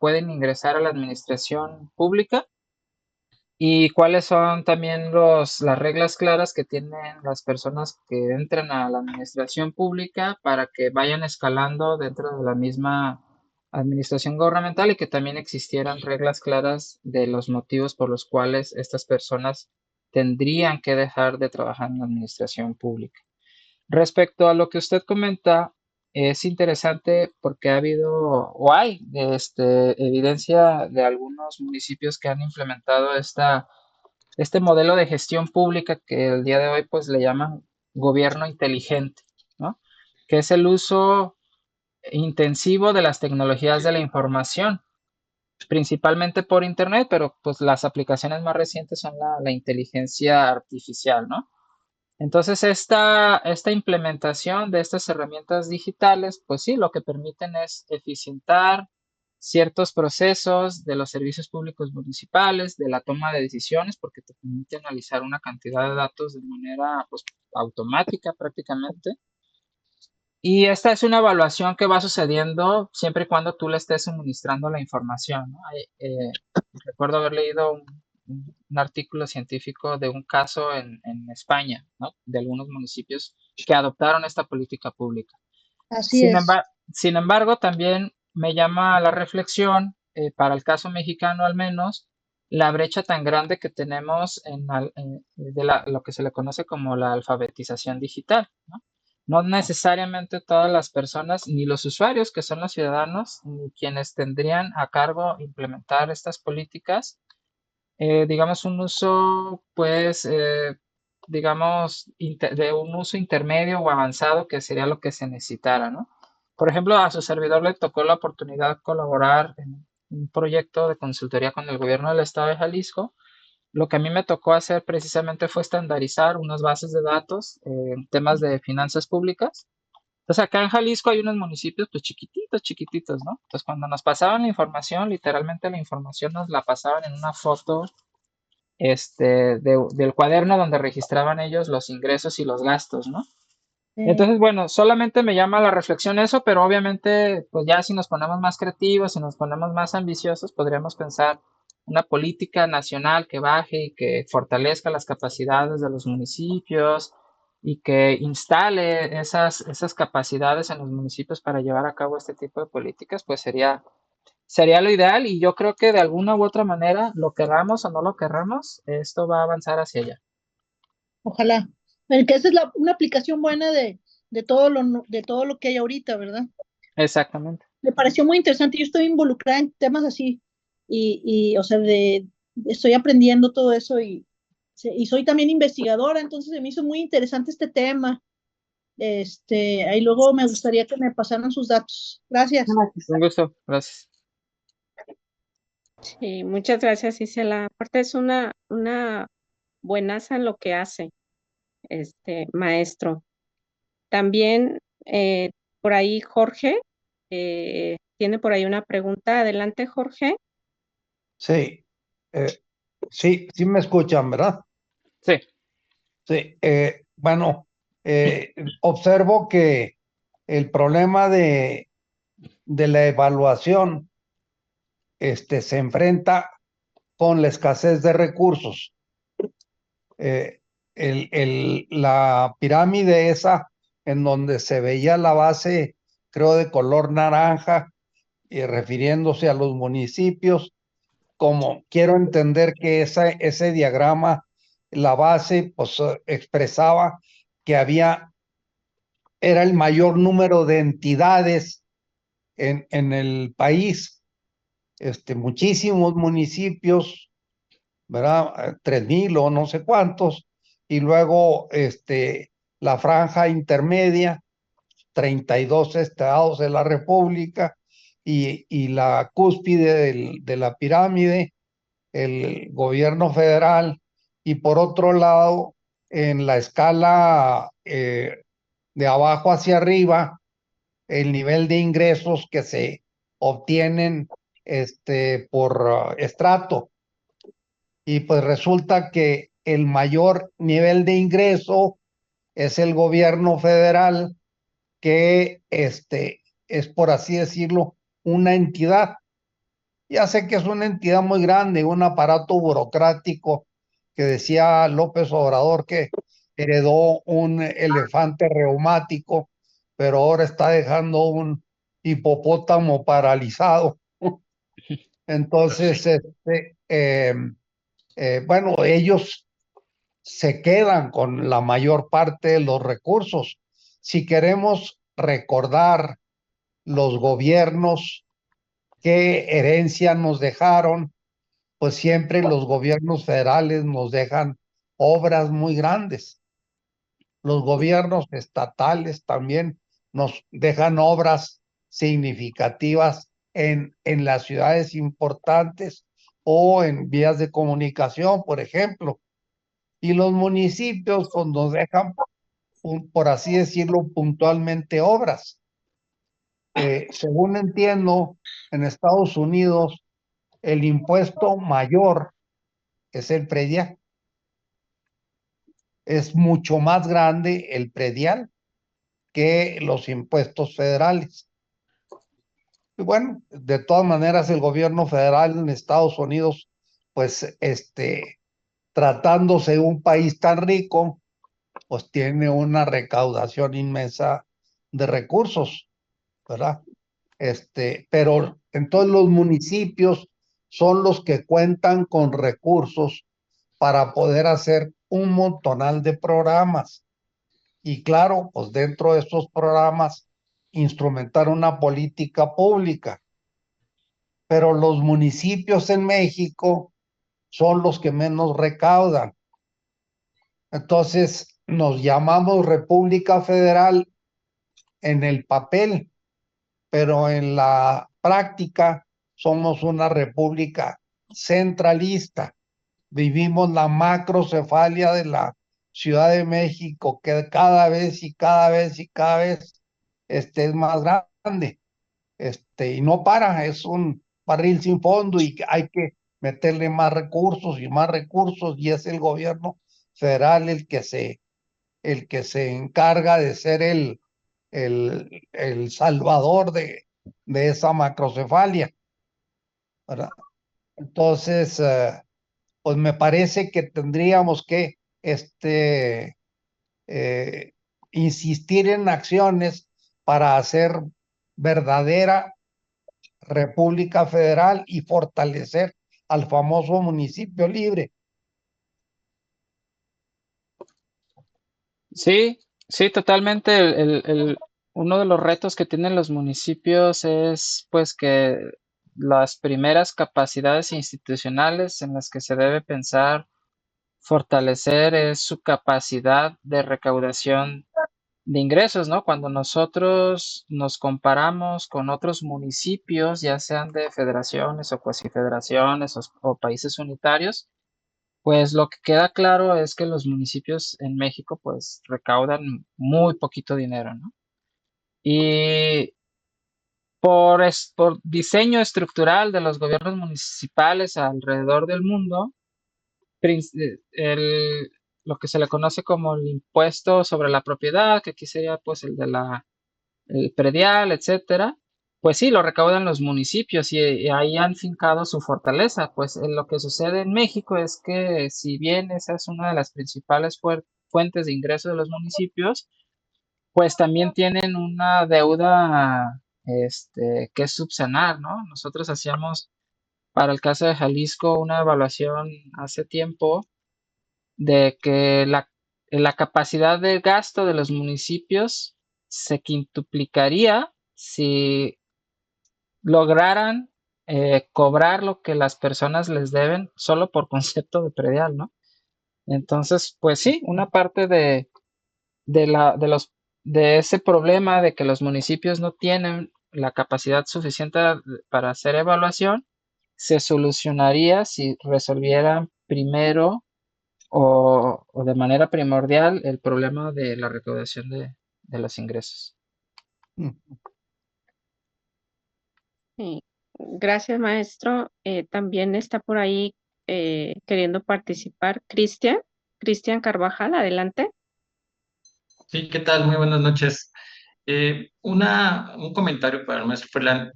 pueden ingresar a la administración pública y cuáles son también las reglas claras que tienen las personas que entran a la administración pública para que vayan escalando dentro de la misma administración gubernamental y que también existieran reglas claras de los motivos por los cuales estas personas tendrían que dejar de trabajar en la administración pública. Respecto a lo que usted comenta, es interesante porque ha habido o hay evidencia de algunos municipios que han implementado esta este modelo de gestión pública que el día de hoy pues le llaman gobierno inteligente, ¿no? Que es el uso intensivo de las tecnologías de la información, principalmente por Internet, pero pues las aplicaciones más recientes son la inteligencia artificial, ¿no? Entonces, esta implementación de estas herramientas digitales, pues sí, lo que permiten es eficientar ciertos procesos de los servicios públicos municipales, de la toma de decisiones, porque te permite analizar una cantidad de datos de manera pues, automática prácticamente. Y esta es una evaluación que va sucediendo siempre y cuando tú le estés suministrando la información, ¿no? Recuerdo haber leído un artículo científico de un caso en España, ¿no? De algunos municipios que adoptaron esta política pública. Así Sin es. embargo, sin embargo, también me llama a la reflexión, para el caso mexicano al menos, la brecha tan grande que tenemos lo que se le conoce como la alfabetización digital, ¿no? No necesariamente todas las personas, ni los usuarios, que son los ciudadanos, ni quienes tendrían a cargo implementar estas políticas, digamos, un uso, pues, digamos, de un uso intermedio o avanzado, que sería lo que se necesitara, ¿no? Por ejemplo, a su servidor le tocó la oportunidad de colaborar en un proyecto de consultoría con el gobierno del estado de Jalisco. Lo que a mí me tocó hacer precisamente fue estandarizar unas bases de datos en temas de finanzas públicas. Entonces, acá en Jalisco hay unos municipios pues chiquititos, chiquititos, ¿no? Entonces, cuando nos pasaban la información, literalmente la información nos la pasaban en una foto del cuaderno donde registraban ellos los ingresos y los gastos, ¿no? Entonces, bueno, solamente me llama la reflexión eso, pero obviamente, pues ya si nos ponemos más creativos, si nos ponemos más ambiciosos, podríamos pensar una política nacional que baje y que fortalezca las capacidades de los municipios y que instale esas capacidades en los municipios para llevar a cabo este tipo de políticas, pues sería lo ideal, y yo creo que de alguna u otra manera, lo querramos o no lo querramos, esto va a avanzar hacia allá. Ojalá. Bueno, que esa es una aplicación buena de todo de todo lo que hay ahorita, ¿verdad? Exactamente. Me pareció muy interesante. Yo estoy involucrada en temas así o sea, estoy aprendiendo todo eso y soy también investigadora, entonces se me hizo muy interesante este tema. Ahí luego me gustaría que me pasaran sus datos. Gracias. Un gusto, gracias. Sí, muchas gracias, Isela. Aparte es una buenaza en lo que hace este maestro. También por ahí Jorge tiene por ahí una pregunta. Adelante, Jorge. Sí, eh, sí me escuchan, ¿verdad? Sí, Sí, bueno, observo que el problema de la evaluación se enfrenta con la escasez de recursos. Eh, la pirámide esa en donde se veía la base, creo, de color naranja, y refiriéndose a los municipios, como quiero entender que ese diagrama, la base, pues expresaba que era el mayor número de entidades en el país, muchísimos municipios, ¿verdad? 3,000 o no sé cuántos, y luego la franja intermedia, 32 estados de la República, y la cúspide de la pirámide, el gobierno federal, y por otro lado, en la escala de abajo hacia arriba, el nivel de ingresos que se obtienen por estrato. Y pues resulta que el mayor nivel de ingreso es el gobierno federal, que es, por así decirlo, una entidad. Ya sé que es una entidad muy grande, un aparato burocrático, que decía López Obrador que heredó un elefante reumático, pero ahora está dejando un hipopótamo paralizado. Entonces, bueno, ellos se quedan con la mayor parte de los recursos. Si queremos recordar los gobiernos, qué herencia nos dejaron, pues siempre los gobiernos federales nos dejan obras muy grandes. Los gobiernos estatales también nos dejan obras significativas en las ciudades importantes o en vías de comunicación, por ejemplo. Y los municipios pues, nos dejan, por así decirlo, puntualmente obras. Según entiendo, en Estados Unidos el impuesto mayor es el predial. Es mucho más grande el predial que los impuestos federales. Y bueno, de todas maneras, el gobierno federal en Estados Unidos, pues, tratándose de un país tan rico, pues tiene una recaudación inmensa de recursos, ¿verdad? Pero entonces los municipios son los que cuentan con recursos para poder hacer un montonal de programas. Y claro, pues dentro de estos programas, instrumentar una política pública. Pero los municipios en México son los que menos recaudan. Entonces, nos llamamos República Federal en el papel, pero en la práctica somos una república centralista. Vivimos la macrocefalia de la Ciudad de México, que cada vez y cada vez y cada vez es más grande. Y no para, es un barril sin fondo y hay que meterle más recursos, y es el gobierno federal el que se encarga de ser el salvador de esa macrocefalia, ¿verdad? Entonces, pues me parece que tendríamos que eh, insistir en acciones para hacer verdadera República Federal y fortalecer al famoso municipio libre. Sí, sí, totalmente. Uno de los retos que tienen los municipios es pues que las primeras capacidades institucionales en las que se debe pensar fortalecer es su capacidad de recaudación de ingresos, ¿no? Cuando nosotros nos comparamos con otros municipios, ya sean de federaciones o cuasi federaciones o países unitarios, pues lo que queda claro es que los municipios en México pues recaudan muy poquito dinero, ¿no? Y por diseño estructural de los gobiernos municipales alrededor del mundo, lo que se le conoce como el impuesto sobre la propiedad, que aquí sería pues el predial, etcétera, pues sí, lo recaudan los municipios y ahí han fincado su fortaleza. Pues lo que sucede en México es que si bien esa es una de las principales fuentes de ingresos de los municipios, pues también tienen una deuda que subsanar, ¿no? Nosotros hacíamos para el caso de Jalisco una evaluación hace tiempo de que la capacidad de gasto de los municipios se quintuplicaría si lograran cobrar lo que las personas les deben solo por concepto de predial, ¿no? Entonces, pues sí, una parte de la, de los, de ese problema de que los municipios no tienen la capacidad suficiente para hacer evaluación, se solucionaría si resolvieran primero o de manera primordial el problema de la recaudación de los ingresos. Sí. Gracias, maestro. También está por ahí queriendo participar Cristian Carvajal, adelante. Sí, ¿qué tal? Muy buenas noches. Un comentario para el maestro Ferland.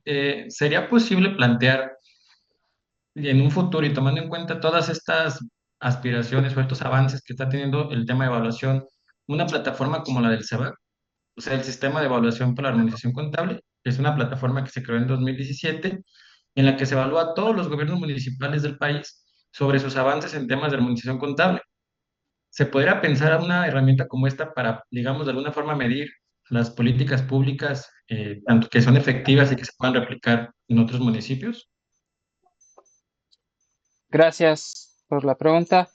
¿Sería posible plantear en un futuro y tomando en cuenta todas estas aspiraciones o estos avances que está teniendo el tema de evaluación, una plataforma como la del CEBAC? O sea, el Sistema de Evaluación para la Armonización Contable es una plataforma que se creó en 2017 en la que se evalúa a todos los gobiernos municipales del país sobre sus avances en temas de armonización contable. ¿Se podría pensar una herramienta como esta para, digamos, de alguna forma medir las políticas públicas, tanto que son efectivas y que se puedan replicar en otros municipios? Gracias por la pregunta.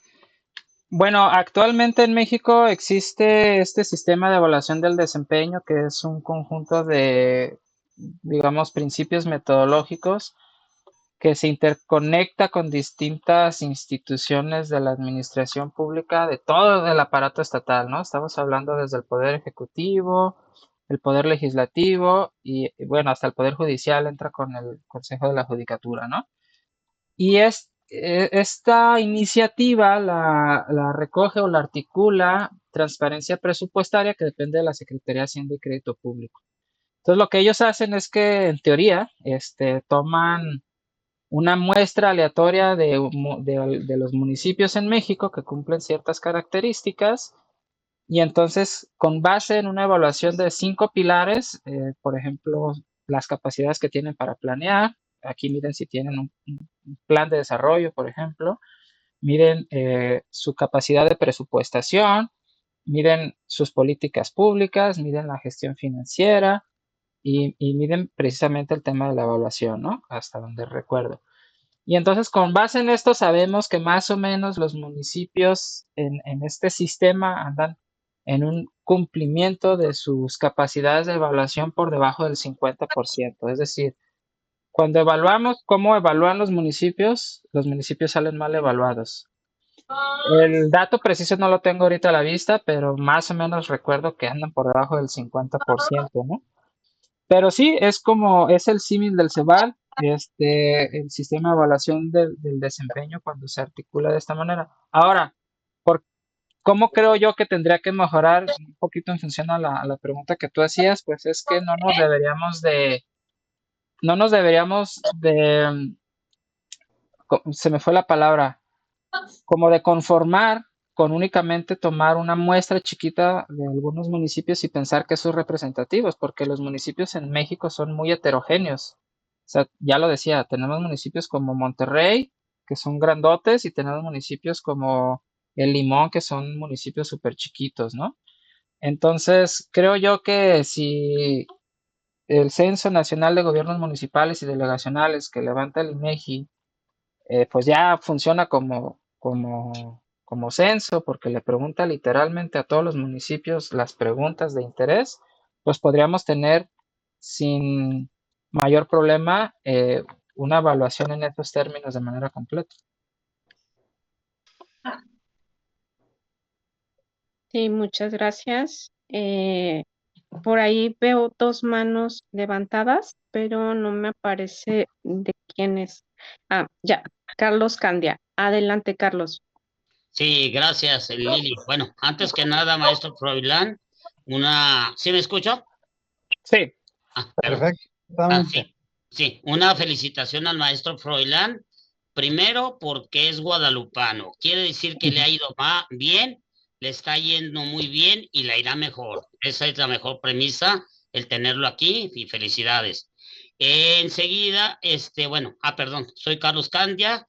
Bueno, actualmente en México existe este sistema de evaluación del desempeño, que es un conjunto de, digamos, principios metodológicos que se interconecta con distintas instituciones de la administración pública, de todo el aparato estatal, ¿no? Estamos hablando desde el Poder Ejecutivo, el Poder Legislativo y bueno, hasta el Poder Judicial entra con el Consejo de la Judicatura, ¿no? Y esta iniciativa la recoge o la articula Transparencia Presupuestaria, que depende de la Secretaría de Hacienda y Crédito Público. Entonces, lo que ellos hacen es que, en teoría, toman una muestra aleatoria de los municipios en México que cumplen ciertas características y entonces con base en una evaluación de 5 pilares, por ejemplo, las capacidades que tienen para planear, aquí miren si tienen un plan de desarrollo, por ejemplo, miren su capacidad de presupuestación, miren sus políticas públicas, miren la gestión financiera y miren precisamente el tema de la evaluación, ¿no? Hasta donde recuerdo. Y entonces, con base en esto, sabemos que más o menos los municipios en este sistema andan en un cumplimiento de sus capacidades de evaluación por debajo del 50%. Es decir, cuando evaluamos cómo evalúan los municipios salen mal evaluados. El dato preciso no lo tengo ahorita a la vista, pero más o menos recuerdo que andan por debajo del 50%, ¿no? Pero sí, es el símil del CEBAL, el sistema de evaluación del desempeño cuando se articula de esta manera. Ahora, por cómo creo yo que tendría que mejorar un poquito en función a la pregunta que tú hacías, pues es que no nos deberíamos de, se me fue la palabra, como de conformar con únicamente tomar una muestra chiquita de algunos municipios y pensar que eso es representativos, porque los municipios en México son muy heterogéneos. O sea, ya lo decía, tenemos municipios como Monterrey, que son grandotes, y tenemos municipios como El Limón, que son municipios súper chiquitos, ¿no? Entonces, creo yo que si el Censo Nacional de Gobiernos Municipales y Delegacionales que levanta el INEGI pues ya funciona como censo, porque le pregunta literalmente a todos los municipios las preguntas de interés, pues podríamos tener sin mayor problema una evaluación en estos términos de manera completa. Sí, muchas gracias. Por ahí veo dos manos levantadas, pero no me aparece de quién es. Ah, ya, Carlos Candia. Adelante, Carlos. Sí, gracias, Lili. Bueno, antes que nada, maestro Froilán, ¿sí me escucho? Sí, Perdón. Perfectamente. Sí, una felicitación al maestro Froilán. Primero, porque es guadalupano. Quiere decir que le ha ido bien, le está yendo muy bien y le irá mejor. Esa es la mejor premisa, el tenerlo aquí y felicidades. Enseguida, bueno, perdón, soy Carlos Candia.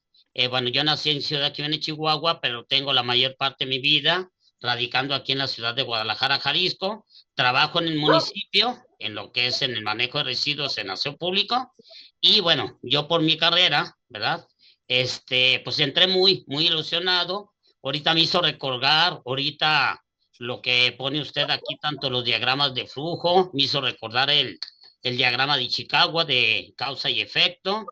Bueno, yo nací en Ciudad Juárez, Chihuahua, pero tengo la mayor parte de mi vida radicando aquí en la ciudad de Guadalajara, Jalisco. Trabajo en el municipio, en lo que es en el manejo de residuos en aseo público. Y bueno, yo por mi carrera, ¿verdad? Pues entré muy ilusionado. Ahorita me hizo recordar, ahorita lo que pone usted aquí, tanto los diagramas de flujo, me hizo recordar el diagrama de Chicago de causa y efecto.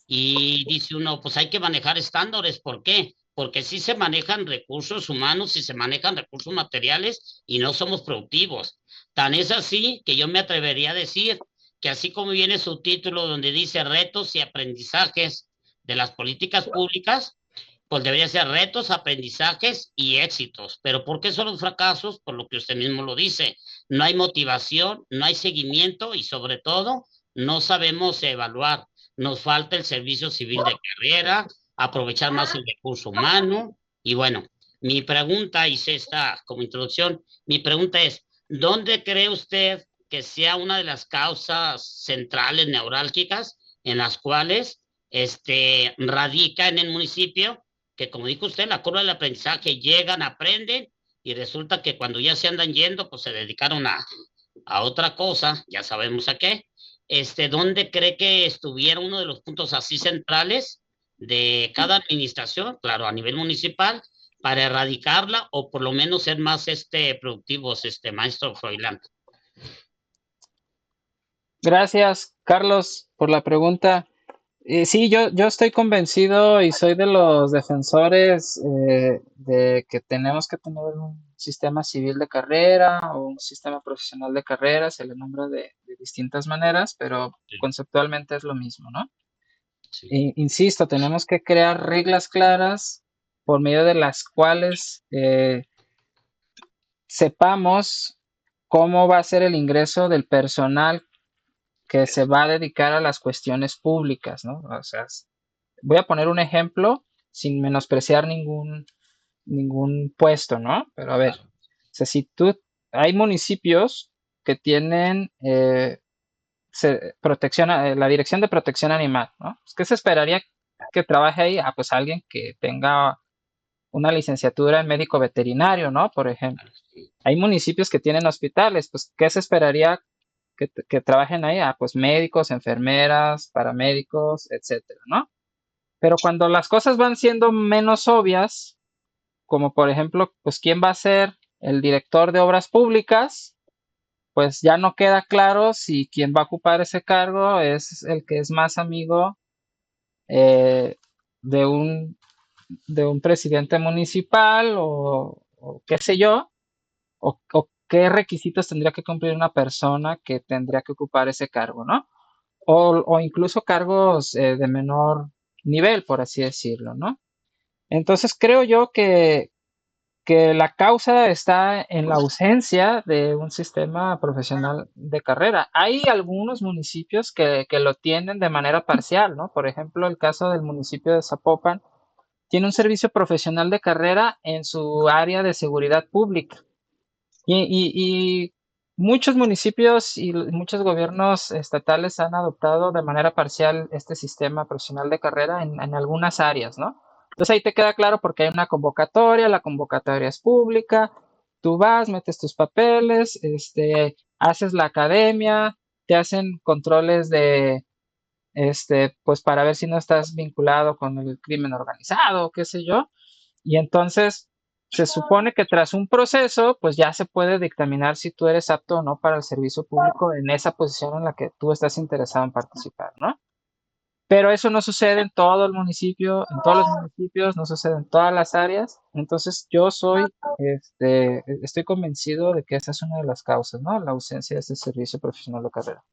Y dice uno, pues hay que manejar estándares. ¿Por qué? Porque sí se manejan recursos humanos, sí se manejan recursos materiales y no somos productivos. Tan es así que yo me atrevería a decir que así como viene su título donde dice retos y aprendizajes de las políticas públicas, pues debería ser retos, aprendizajes y éxitos. Pero ¿por qué son los fracasos? Por lo que usted mismo lo dice. No hay motivación, no hay seguimiento y sobre todo no sabemos evaluar. Nos falta el servicio civil de carrera, aprovechar más el recurso humano. Y bueno, mi pregunta, hice esta como introducción, mi pregunta es, ¿dónde cree usted que sea una de las causas centrales neurálgicas en las cuales radica en el municipio, que como dijo usted, la curva del aprendizaje llegan, aprenden y resulta que cuando ya se andan yendo, pues se dedicaron a otra cosa, ya sabemos a qué. ¿Dónde cree que estuviera uno de los puntos así centrales de cada administración, claro, a nivel municipal, para erradicarla o por lo menos ser más productivos, maestro Froilán. Gracias, Carlos, por la pregunta. Sí, yo estoy convencido y soy de los defensores de que tenemos que tener un sistema civil de carrera o un sistema profesional de carrera, se le nombra de distintas maneras, pero Sí. conceptualmente es lo mismo, ¿no? Sí. Insisto, tenemos que crear reglas claras por medio de las cuales sepamos cómo va a ser el ingreso del personal que se va a dedicar a las cuestiones públicas, ¿no? O sea, voy a poner un ejemplo sin menospreciar ningún puesto, ¿no? Pero a ver, o sea, hay municipios que tienen la Dirección de Protección Animal, ¿no? Pues, ¿qué se esperaría que trabaje ahí? Ah, pues alguien que tenga una licenciatura en médico veterinario, ¿no? Por ejemplo. Hay municipios que tienen hospitales, pues, ¿qué se esperaría que trabajen ahí? Ah, pues médicos, enfermeras, paramédicos, etcétera, ¿no? Pero cuando las cosas van siendo menos obvias, como por ejemplo, pues quién va a ser el director de obras públicas, pues ya no queda claro si quien va a ocupar ese cargo es el que es más amigo eh, de un presidente municipal o qué sé yo, o qué requisitos tendría que cumplir una persona que tendría que ocupar ese cargo, ¿no? O incluso cargos de menor nivel, por así decirlo, ¿no? Entonces creo yo que la causa está en la ausencia de un sistema profesional de carrera. Hay algunos municipios que lo tienen de manera parcial, ¿no? Por ejemplo, el caso del municipio de Zapopan tiene un servicio profesional de carrera en su área de seguridad pública. Y muchos municipios y muchos gobiernos estatales han adoptado de manera parcial este sistema profesional de carrera en algunas áreas, ¿no? Entonces ahí te queda claro porque hay una convocatoria, la convocatoria es pública, tú vas, metes tus papeles, haces la academia, te hacen controles pues para ver si no estás vinculado con el crimen organizado, qué sé yo, y entonces se supone que tras un proceso, pues ya se puede dictaminar si tú eres apto o no para el servicio público en esa posición en la que tú estás interesado en participar, ¿no? Pero eso no sucede en todo el municipio, en todos los municipios, no sucede en todas las áreas. Entonces estoy convencido de que esa es una de las causas, ¿no? La ausencia de ese servicio profesional de carrera.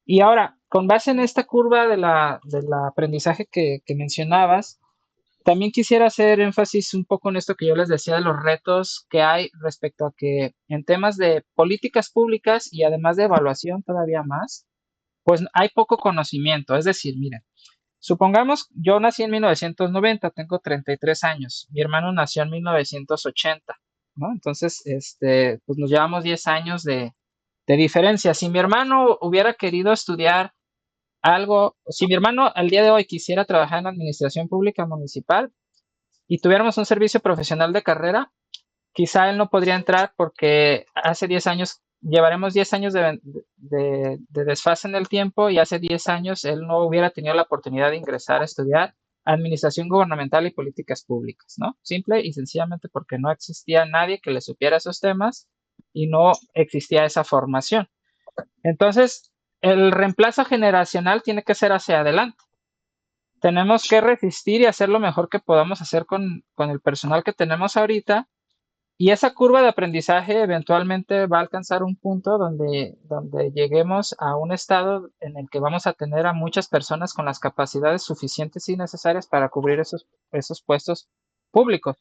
Y ahora, con base en esta curva del aprendizaje que mencionabas, también quisiera hacer énfasis un poco en esto que yo les decía de los retos que hay respecto a que en temas de políticas públicas y además de evaluación todavía más, pues hay poco conocimiento. Es decir, miren, supongamos, yo nací en 1990, tengo 33 años, mi hermano nació en 1980, ¿no? Entonces, pues nos llevamos 10 años de diferencia. Si mi hermano hubiera querido estudiar algo, si mi hermano al día de hoy quisiera trabajar en administración pública municipal, y tuviéramos un servicio profesional de carrera, quizá él no podría entrar porque hace 10 años, llevaremos 10 años de desfase en el tiempo y hace 10 años él no hubiera tenido la oportunidad de ingresar a estudiar administración gubernamental y políticas públicas, ¿no? Simple y sencillamente porque no existía nadie que le supiera esos temas y no existía esa formación. Entonces, el reemplazo generacional tiene que ser hacia adelante. Tenemos que resistir y hacer lo mejor que podamos hacer con el personal que tenemos ahorita. Y esa curva de aprendizaje eventualmente va a alcanzar un punto donde lleguemos a un estado en el que vamos a tener a muchas personas con las capacidades suficientes y necesarias para cubrir esos puestos públicos.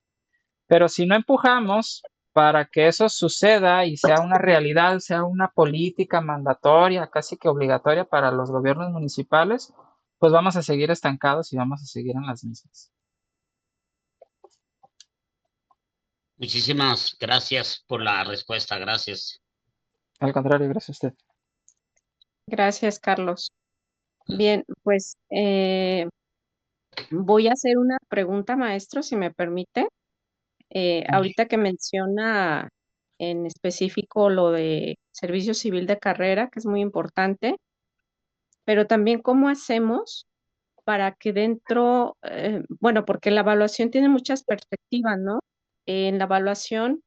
Pero si no empujamos para que eso suceda y sea una realidad, sea una política mandatoria, casi que obligatoria para los gobiernos municipales, pues vamos a seguir estancados y vamos a seguir en las mismas. Muchísimas gracias por la respuesta, gracias. Al contrario, gracias a usted. Gracias, Carlos. Bien, pues voy a hacer una pregunta, maestro, si me permite. Ahorita que menciona en específico lo de servicio civil de carrera, que es muy importante, pero también cómo hacemos para que dentro, bueno, porque la evaluación tiene muchas perspectivas, ¿no? En la evaluación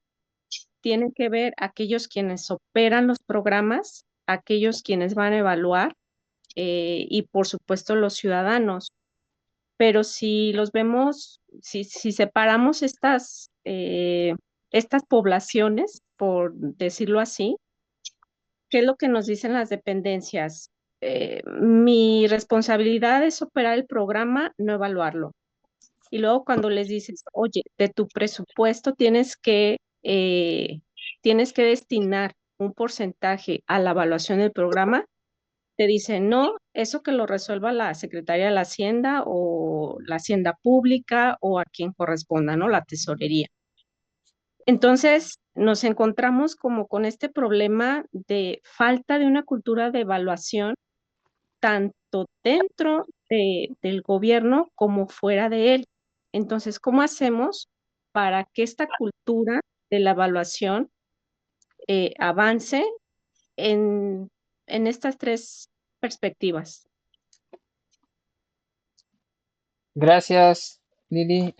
tienen que ver aquellos quienes operan los programas, aquellos quienes van a evaluar y por supuesto los ciudadanos. Pero si los vemos, si separamos estas poblaciones, por decirlo así, ¿qué es lo que nos dicen las dependencias? Mi responsabilidad es operar el programa, no evaluarlo. Y luego cuando les dices, oye, de tu presupuesto tienes que destinar un porcentaje a la evaluación del programa, te dicen, no, eso que lo resuelva la Secretaría de la Hacienda o la Hacienda Pública o a quien corresponda, ¿no? La tesorería. Entonces, nos encontramos como con este problema de falta de una cultura de evaluación, tanto dentro del gobierno como fuera de él. Entonces, ¿cómo hacemos para que esta cultura de la evaluación avance en estas tres perspectivas? Gracias, Lili.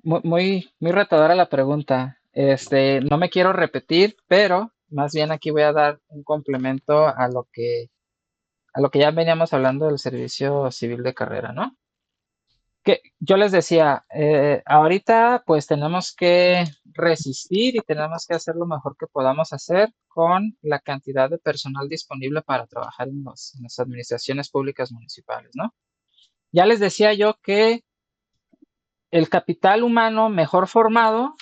Muy retadora la pregunta. No me quiero repetir, pero más bien aquí voy a dar un complemento a lo que ya veníamos hablando del servicio civil de carrera, ¿no? Que yo les decía, ahorita pues tenemos que resistir y tenemos que hacer lo mejor que podamos hacer con la cantidad de personal disponible para trabajar en las administraciones públicas municipales, ¿no? Ya les decía yo que el capital humano mejor formado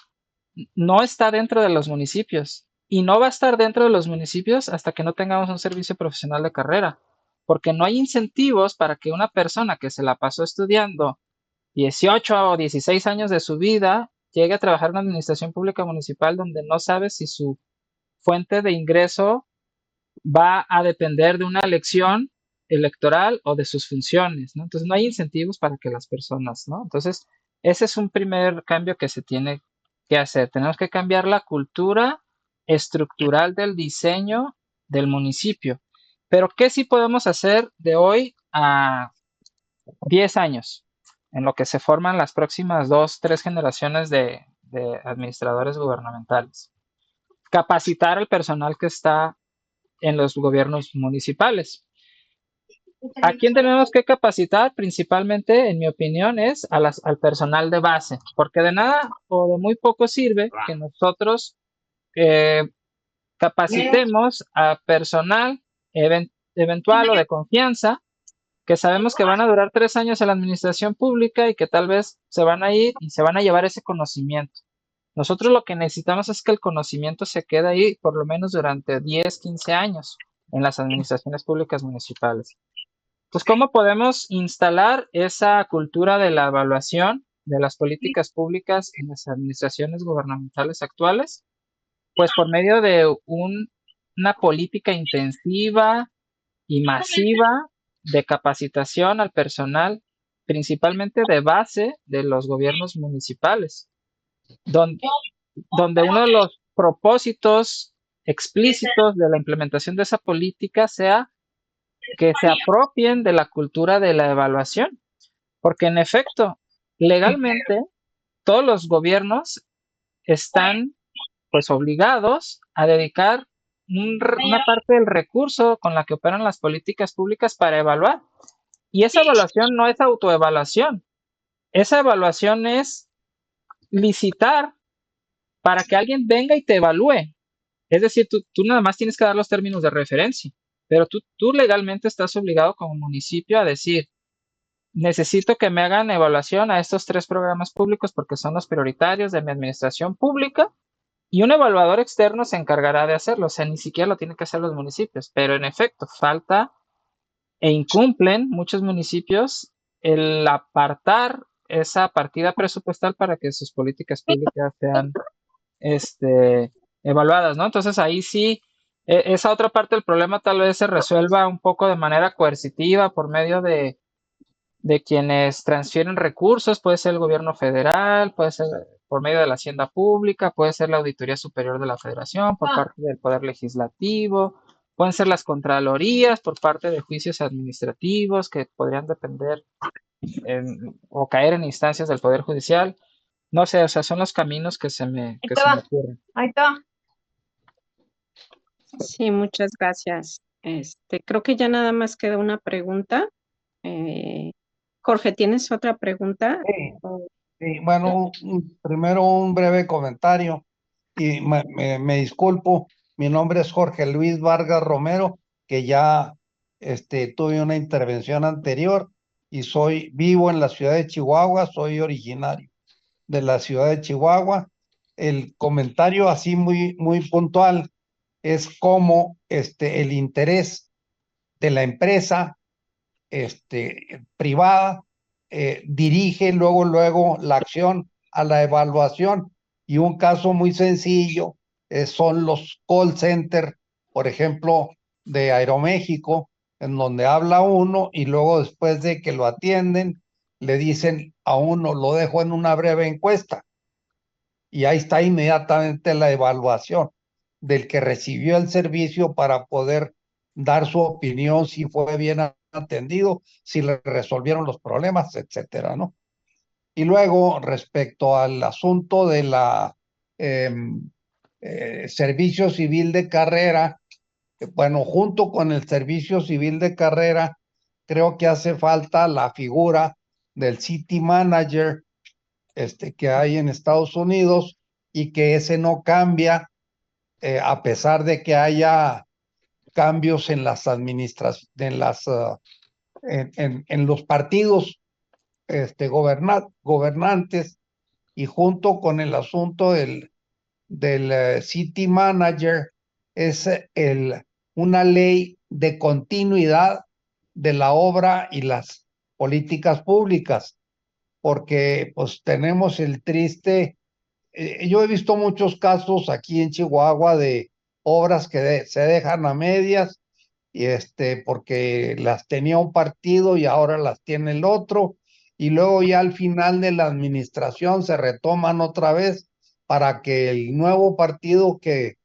no está dentro de los municipios y no va a estar dentro de los municipios hasta que no tengamos un servicio profesional de carrera, porque no hay incentivos para que una persona que se la pasó estudiando 18 o 16 años de su vida llegue a trabajar en una administración pública municipal donde no sabe si su fuente de ingreso va a depender de una elección electoral o de sus funciones, ¿no? Entonces no hay incentivos para que las personas, ¿no? Entonces, ese es un primer cambio que se tiene que hacer. Tenemos que cambiar la cultura estructural del diseño del municipio. Pero, ¿qué sí podemos hacer de hoy a 10 años? En lo que se forman las próximas 2, 3 generaciones de administradores gubernamentales. Capacitar al personal que está en los gobiernos municipales. ¿A quién tenemos que capacitar? Principalmente, en mi opinión, es al personal de base, porque de nada o de muy poco sirve que nosotros capacitemos a personal eventual o de confianza, que sabemos que van a durar 3 años en la administración pública y que tal vez se van a ir y se van a llevar ese conocimiento. Nosotros lo que necesitamos es que el conocimiento se quede ahí por lo menos durante 10, 15 años en las administraciones públicas municipales. Entonces, ¿cómo podemos instalar esa cultura de la evaluación de las políticas públicas en las administraciones gubernamentales actuales? Pues por medio de una política intensiva y masiva de capacitación al personal, principalmente de base de los gobiernos municipales, donde uno de los propósitos explícitos de la implementación de esa política sea que se apropien de la cultura de la evaluación, porque en efecto, legalmente, todos los gobiernos están pues obligados a dedicar una parte del recurso con la que operan las políticas públicas para evaluar. Y esa evaluación no es autoevaluación, esa evaluación es licitar para que alguien venga y te evalúe. Es decir, tú nada más tienes que dar los términos de referencia, pero tú legalmente estás obligado como municipio a decir, necesito que me hagan evaluación a estos 3 programas públicos porque son los prioritarios de mi administración pública y un evaluador externo se encargará de hacerlo. O sea, ni siquiera lo tienen que hacer los municipios, pero en efecto, falta e incumplen muchos municipios el apartar esa partida presupuestal para que sus políticas públicas sean evaluadas, ¿no? Entonces ahí sí, esa otra parte del problema tal vez se resuelva un poco de manera coercitiva por medio de quienes transfieren recursos, puede ser el gobierno federal, puede ser por medio de la hacienda pública, puede ser la Auditoría Superior de la Federación, por parte del Poder Legislativo, pueden ser las contralorías por parte de juicios administrativos que podrían depender o caer en instancias del Poder Judicial. No sé, o sea, son los caminos que se me ocurren. Ahí está. Sí, muchas gracias. Creo que ya nada más queda una pregunta. Jorge, ¿tienes otra pregunta? Sí, O- sí, bueno, primero un breve comentario y me disculpo. Mi nombre es Jorge Luis Vargas Romero, que ya tuve una intervención anterior y soy vivo en la ciudad de Chihuahua, soy originario de la ciudad de Chihuahua. El comentario así muy puntual es cómo el interés de la empresa privada dirige luego la acción a la evaluación. Y un caso muy sencillo son los call center, por ejemplo, de Aeroméxico, en donde habla uno y luego después de que lo atienden, le dicen a uno, lo dejo en una breve encuesta. Y ahí está inmediatamente la evaluación del que recibió el servicio para poder dar su opinión si fue bien atendido, si le resolvieron los problemas, etcétera, ¿no? Y luego, respecto al asunto de la servicio civil de carrera, bueno, junto con el servicio civil de carrera, creo que hace falta la figura del city manager que hay en Estados Unidos y que ese no cambia a pesar de que haya cambios en las administraciones, en los partidos gobernantes y junto con el asunto del city manager es una ley de continuidad de la obra y las políticas públicas, porque pues tenemos el triste, yo he visto muchos casos aquí en Chihuahua de obras que se dejan a medias y porque las tenía un partido y ahora las tiene el otro y luego ya al final de la administración se retoman otra vez para que el nuevo partido que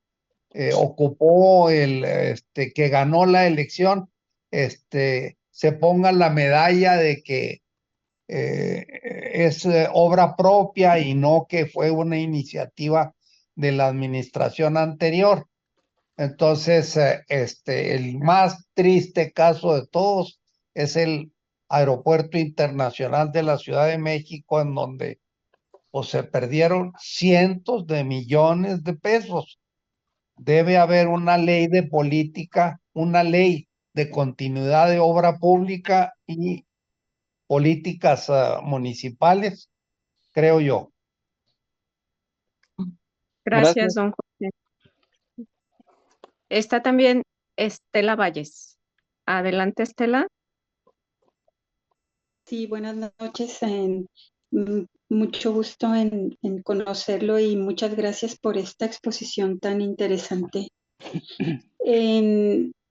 ocupó que ganó la elección se ponga la medalla de que es obra propia y no que fue una iniciativa de la administración anterior. Entonces, el más triste caso de todos es el Aeropuerto Internacional de la Ciudad de México, en donde pues, se perdieron cientos de millones de pesos. Debe haber una ley de política, una ley de continuidad de obra pública y políticas municipales, creo yo. Gracias, Gracias. don Jorge. Está también Estela Valles. Adelante, Estela. Sí, buenas noches. Mucho gusto en conocerlo y muchas gracias por esta exposición tan interesante.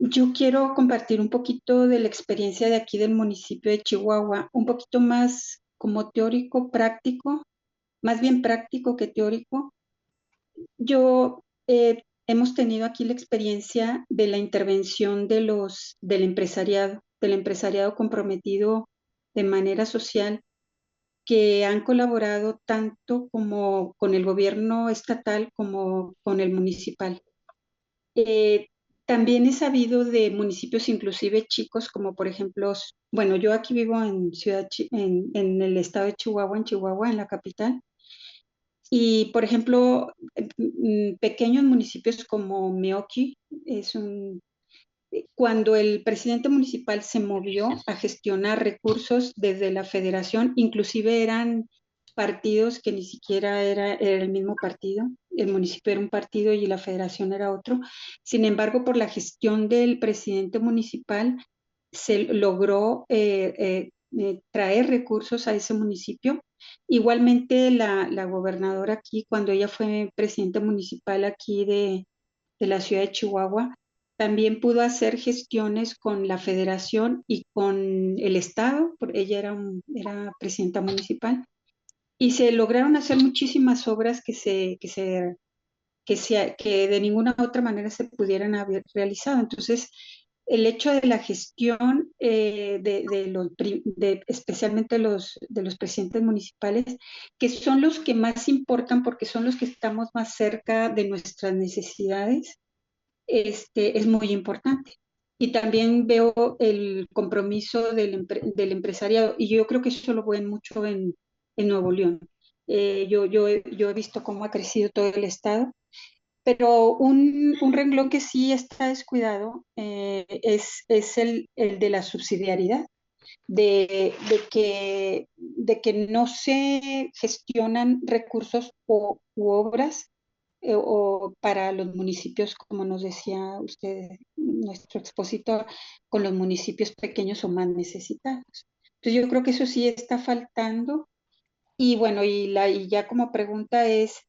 Yo quiero compartir un poquito de la experiencia de aquí del municipio de Chihuahua, un poquito más como teórico, práctico, más bien práctico que teórico. Hemos tenido aquí la experiencia de la intervención del empresariado comprometido de manera social que han colaborado tanto como con el gobierno estatal como con el municipal. Eh, También he sabido de municipios inclusive chicos, como por ejemplo, bueno, yo aquí vivo en el estado de Chihuahua, en la capital, y por ejemplo, pequeños municipios como Meoqui, cuando el presidente municipal se movió a gestionar recursos desde la federación, inclusive eran partidos que ni siquiera era el mismo partido, el municipio era un partido y la federación era otro. Sin embargo, por la gestión del presidente municipal, se logró traer recursos a ese municipio. Igualmente, la gobernadora aquí, cuando ella fue presidenta municipal aquí de la ciudad de Chihuahua, también pudo hacer gestiones con la federación y con el estado, porque ella era presidenta municipal, y se lograron hacer muchísimas obras que de ninguna otra manera se pudieran haber realizado. Entonces, el hecho de la gestión especialmente de los presidentes municipales, que son los que más importan porque son los que estamos más cerca de nuestras necesidades, es muy importante. Y también veo el compromiso del empresariado, y yo creo que eso lo ven mucho en Nuevo León. Yo he visto cómo ha crecido todo el estado, pero un renglón que sí está descuidado es el de la subsidiariedad, de que no se gestionan recursos u obras o para los municipios, como nos decía usted, nuestro expositor, con los municipios pequeños o más necesitados. Entonces yo creo que eso sí está faltando. Y bueno, y ya como pregunta es,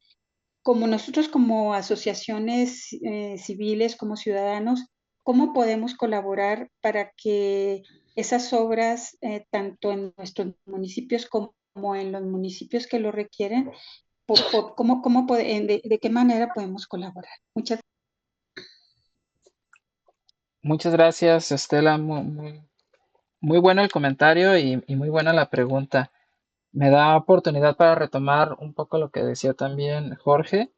como nosotros como asociaciones civiles, como ciudadanos, ¿cómo podemos colaborar para que esas obras, tanto en nuestros municipios como en los municipios que lo requieren, de qué manera podemos colaborar? Muchas gracias, Estela. Muy bueno el comentario y muy buena la pregunta. Me da oportunidad para retomar un poco lo que decía también Jorge,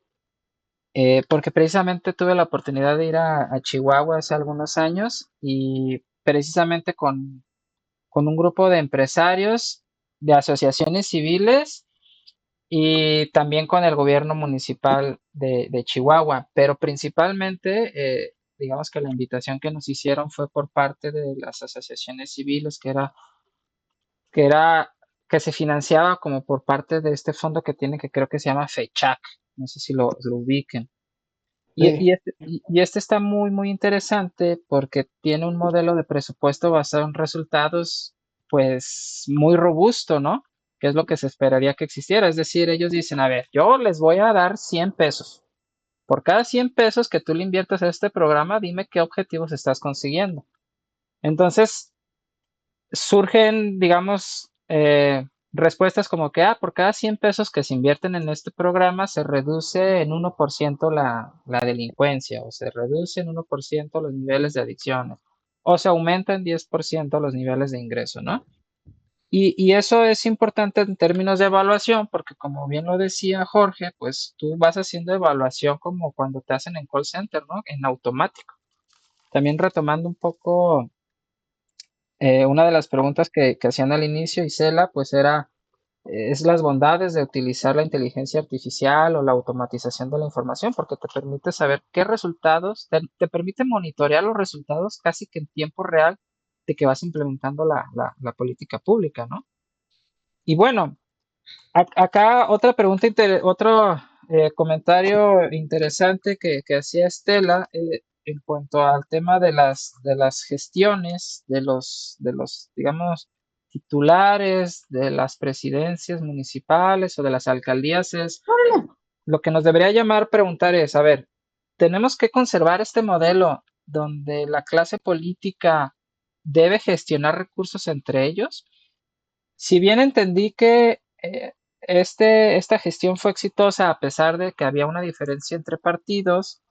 porque precisamente tuve la oportunidad de ir a Chihuahua hace algunos años y precisamente con un grupo de empresarios, de asociaciones civiles y también con el gobierno municipal de Chihuahua, pero principalmente, digamos que la invitación que nos hicieron fue por parte de las asociaciones civiles, que era, que se financiaba como por parte de este fondo que tiene, que creo que se llama FECHAC, no sé si lo ubiquen. Sí. Y este está muy interesante porque tiene un modelo de presupuesto basado en resultados, pues muy robusto, ¿no? Que es lo que se esperaría que existiera. Es decir, ellos dicen, a ver, yo les voy a dar 100 pesos. Por cada 100 pesos que tú le inviertas a este programa, dime qué objetivos estás consiguiendo. Entonces, surgen, digamos, respuestas como que, por cada 100 pesos que se invierten en este programa se reduce en 1% la delincuencia, o se reduce en 1% los niveles de adicciones, o se aumenta en 10% los niveles de ingreso, ¿no? Y eso es importante en términos de evaluación, porque como bien lo decía Jorge, pues tú vas haciendo evaluación como cuando te hacen en call center, ¿no? En automático. También retomando un poco una de las preguntas que hacían al inicio, Isela, pues era, es las bondades de utilizar la inteligencia artificial o la automatización de la información, porque te permite saber qué resultados, te permite monitorear los resultados casi que en tiempo real de que vas implementando la política pública, ¿no? Y bueno, acá otra pregunta, otro comentario interesante que hacía Estela en cuanto al tema de las gestiones, digamos, titulares de las presidencias municipales o de las alcaldías es lo que nos debería llamar preguntar es, a ver, ¿tenemos que conservar este modelo donde la clase política debe gestionar recursos entre ellos? Si bien entendí que esta gestión fue exitosa a pesar de que había una diferencia entre partidos,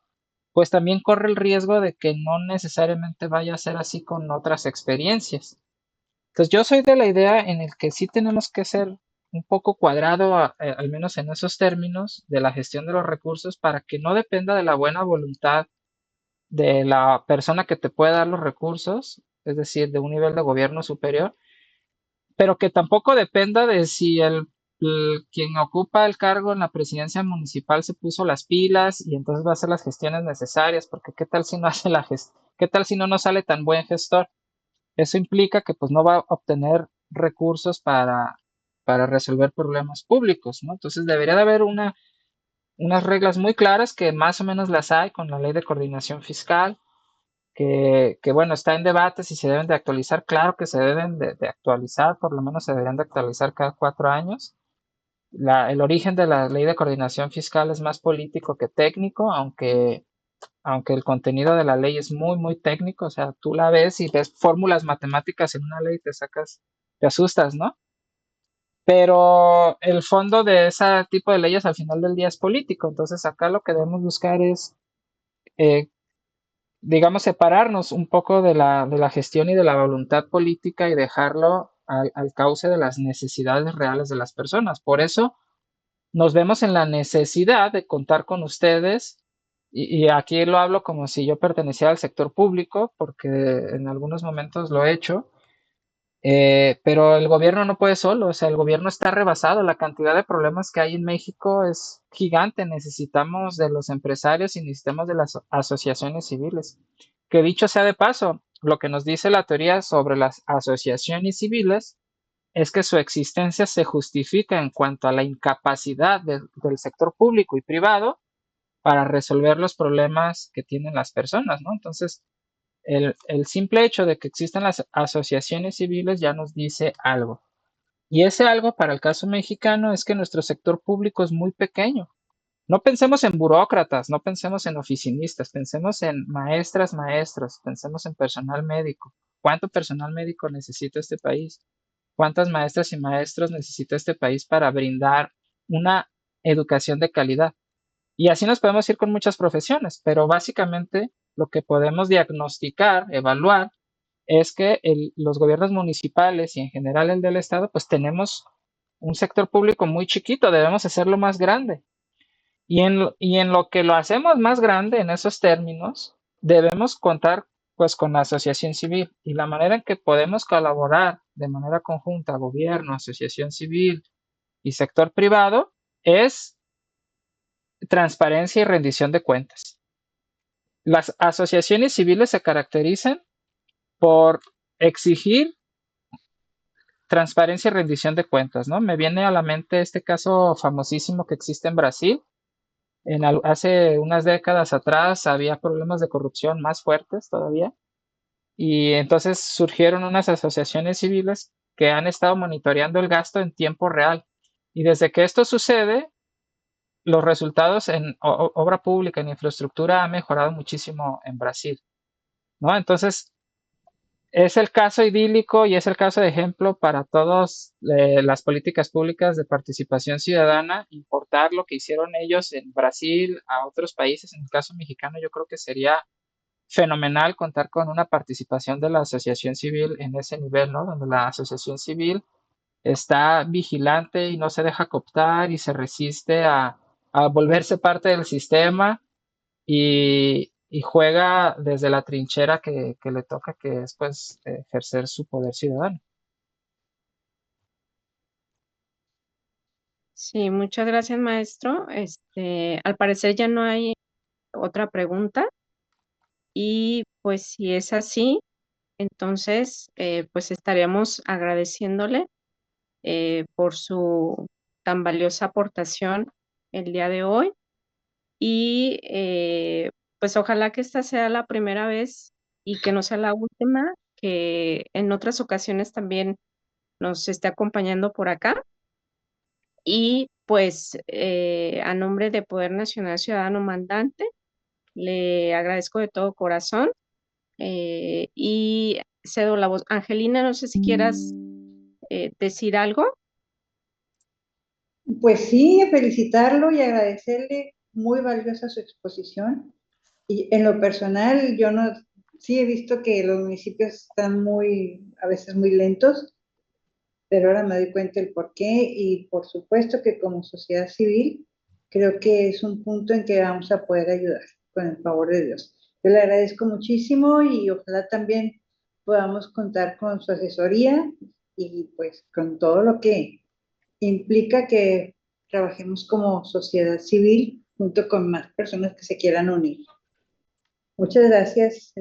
pues también corre el riesgo de que no necesariamente vaya a ser así con otras experiencias. Entonces yo soy de la idea en el que sí tenemos que ser un poco cuadrado, al menos en esos términos, de la gestión de los recursos para que no dependa de la buena voluntad de la persona que te puede dar los recursos, es decir, de un nivel de gobierno superior, pero que tampoco dependa de si quien ocupa el cargo en la presidencia municipal se puso las pilas y entonces va a hacer las gestiones necesarias, porque qué tal si no hace qué tal si no nos sale tan buen gestor. Eso implica que pues no va a obtener recursos para resolver problemas públicos, ¿no? Entonces debería de haber unas reglas muy claras que más o menos las hay con la ley de coordinación fiscal, que bueno, está en debate si se deben de actualizar. Claro que se deben de actualizar, por lo menos se deberían de actualizar cada 4 años. El origen de la ley de coordinación fiscal es más político que técnico, aunque el contenido de la ley es muy técnico. O sea, tú la ves y ves fórmulas matemáticas en una ley y te asustas, ¿no? pero el fondo de ese tipo de leyes al final del día es político. Entonces acá lo que debemos buscar es, eh, digamos, separarnos un poco de la gestión y de la voluntad política y dejarlo al cauce de las necesidades reales de las personas. Por eso nos vemos en la necesidad de contar con ustedes, y aquí lo hablo como si yo perteneciera al sector público, porque en algunos momentos lo he hecho, pero el gobierno no puede solo, o sea, el gobierno está rebasado, la cantidad de problemas que hay en México es gigante, necesitamos de los empresarios y necesitamos de las asociaciones civiles. Que dicho sea de paso, lo que nos dice la teoría sobre las asociaciones civiles es que su existencia se justifica en cuanto a la incapacidad del sector público y privado para resolver los problemas que tienen las personas, ¿no? Entonces, el simple hecho de que existan las asociaciones civiles ya nos dice algo. Y ese algo para el caso mexicano es que nuestro sector público es muy pequeño. No pensemos en burócratas, no pensemos en oficinistas, pensemos en maestras, maestros, pensemos en personal médico. ¿Cuánto personal médico necesita este país? ¿Cuántas maestras y maestros necesita este país para brindar una educación de calidad? Y así nos podemos ir con muchas profesiones, pero básicamente lo que podemos diagnosticar, evaluar, es que los gobiernos municipales y en general el del Estado, pues tenemos un sector público muy chiquito, debemos hacerlo más grande. Y en lo que lo hacemos más grande en esos términos, debemos contar pues con la asociación civil y la manera en que podemos colaborar de manera conjunta, gobierno, asociación civil y sector privado, es transparencia y rendición de cuentas. Las asociaciones civiles se caracterizan por exigir transparencia y rendición de cuentas, ¿no? Me viene a la mente este caso famosísimo que existe en Brasil. Hace unas décadas atrás había problemas de corrupción más fuertes todavía y entonces surgieron unas asociaciones civiles que han estado monitoreando el gasto en tiempo real. Y desde que esto sucede, los resultados en obra pública, en infraestructura, han mejorado muchísimo en Brasil, ¿no? Entonces, es el caso idílico y es el caso de ejemplo para todas las políticas públicas de participación ciudadana, importar lo que hicieron ellos en Brasil a otros países. En el caso mexicano, yo creo que sería fenomenal contar con una participación de la asociación civil en ese nivel, ¿no? Donde la asociación civil está vigilante y no se deja cooptar y se resiste a volverse parte del sistema y juega desde la trinchera que le toca, que es pues ejercer su poder ciudadano. Sí, muchas gracias, maestro. Al parecer ya no hay otra pregunta y pues si es así, entonces pues estaríamos agradeciéndole por su tan valiosa aportación el día de hoy y pues ojalá que esta sea la primera vez y que no sea la última, que en otras ocasiones también nos esté acompañando por acá. Y pues a nombre de Poder Nacional Ciudadano Mandante, le agradezco de todo corazón y cedo la voz. Angelina, no sé si quieras decir algo. Pues sí, felicitarlo y agradecerle, muy valiosa su exposición. Y en lo personal, yo no, sí he visto que los municipios están a veces muy lentos, pero ahora me doy cuenta el por qué y por supuesto que como sociedad civil creo que es un punto en que vamos a poder ayudar con el favor de Dios. Yo le agradezco muchísimo y ojalá también podamos contar con su asesoría y pues con todo lo que implica que trabajemos como sociedad civil junto con más personas que se quieran unir. Muchas gracias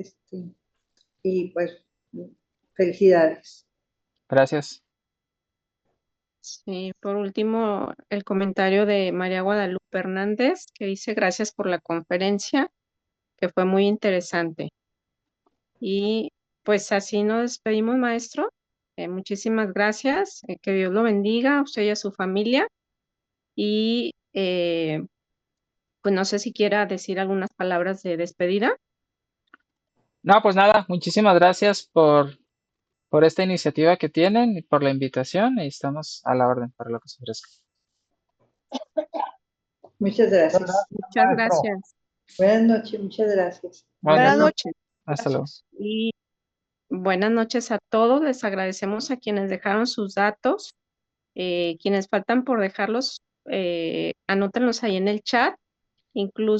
y pues felicidades. Gracias. Sí, por último, el comentario de María Guadalupe Hernández, que dice gracias por la conferencia, que fue muy interesante. Y pues así nos despedimos, maestro. Muchísimas gracias. Que Dios lo bendiga a usted y a su familia. Y pues no sé si quiera decir algunas palabras de despedida. No, pues nada, muchísimas gracias por esta iniciativa que tienen y por la invitación y estamos a la orden para lo que se ofrezca. Muchas gracias. Muchas Maestro. gracias. Buenas noches, muchas gracias. Buenas noches. Hasta luego. Y buenas noches a todos. Les agradecemos a quienes dejaron sus datos. Quienes faltan por dejarlos, anótenlos ahí en el chat. Incluso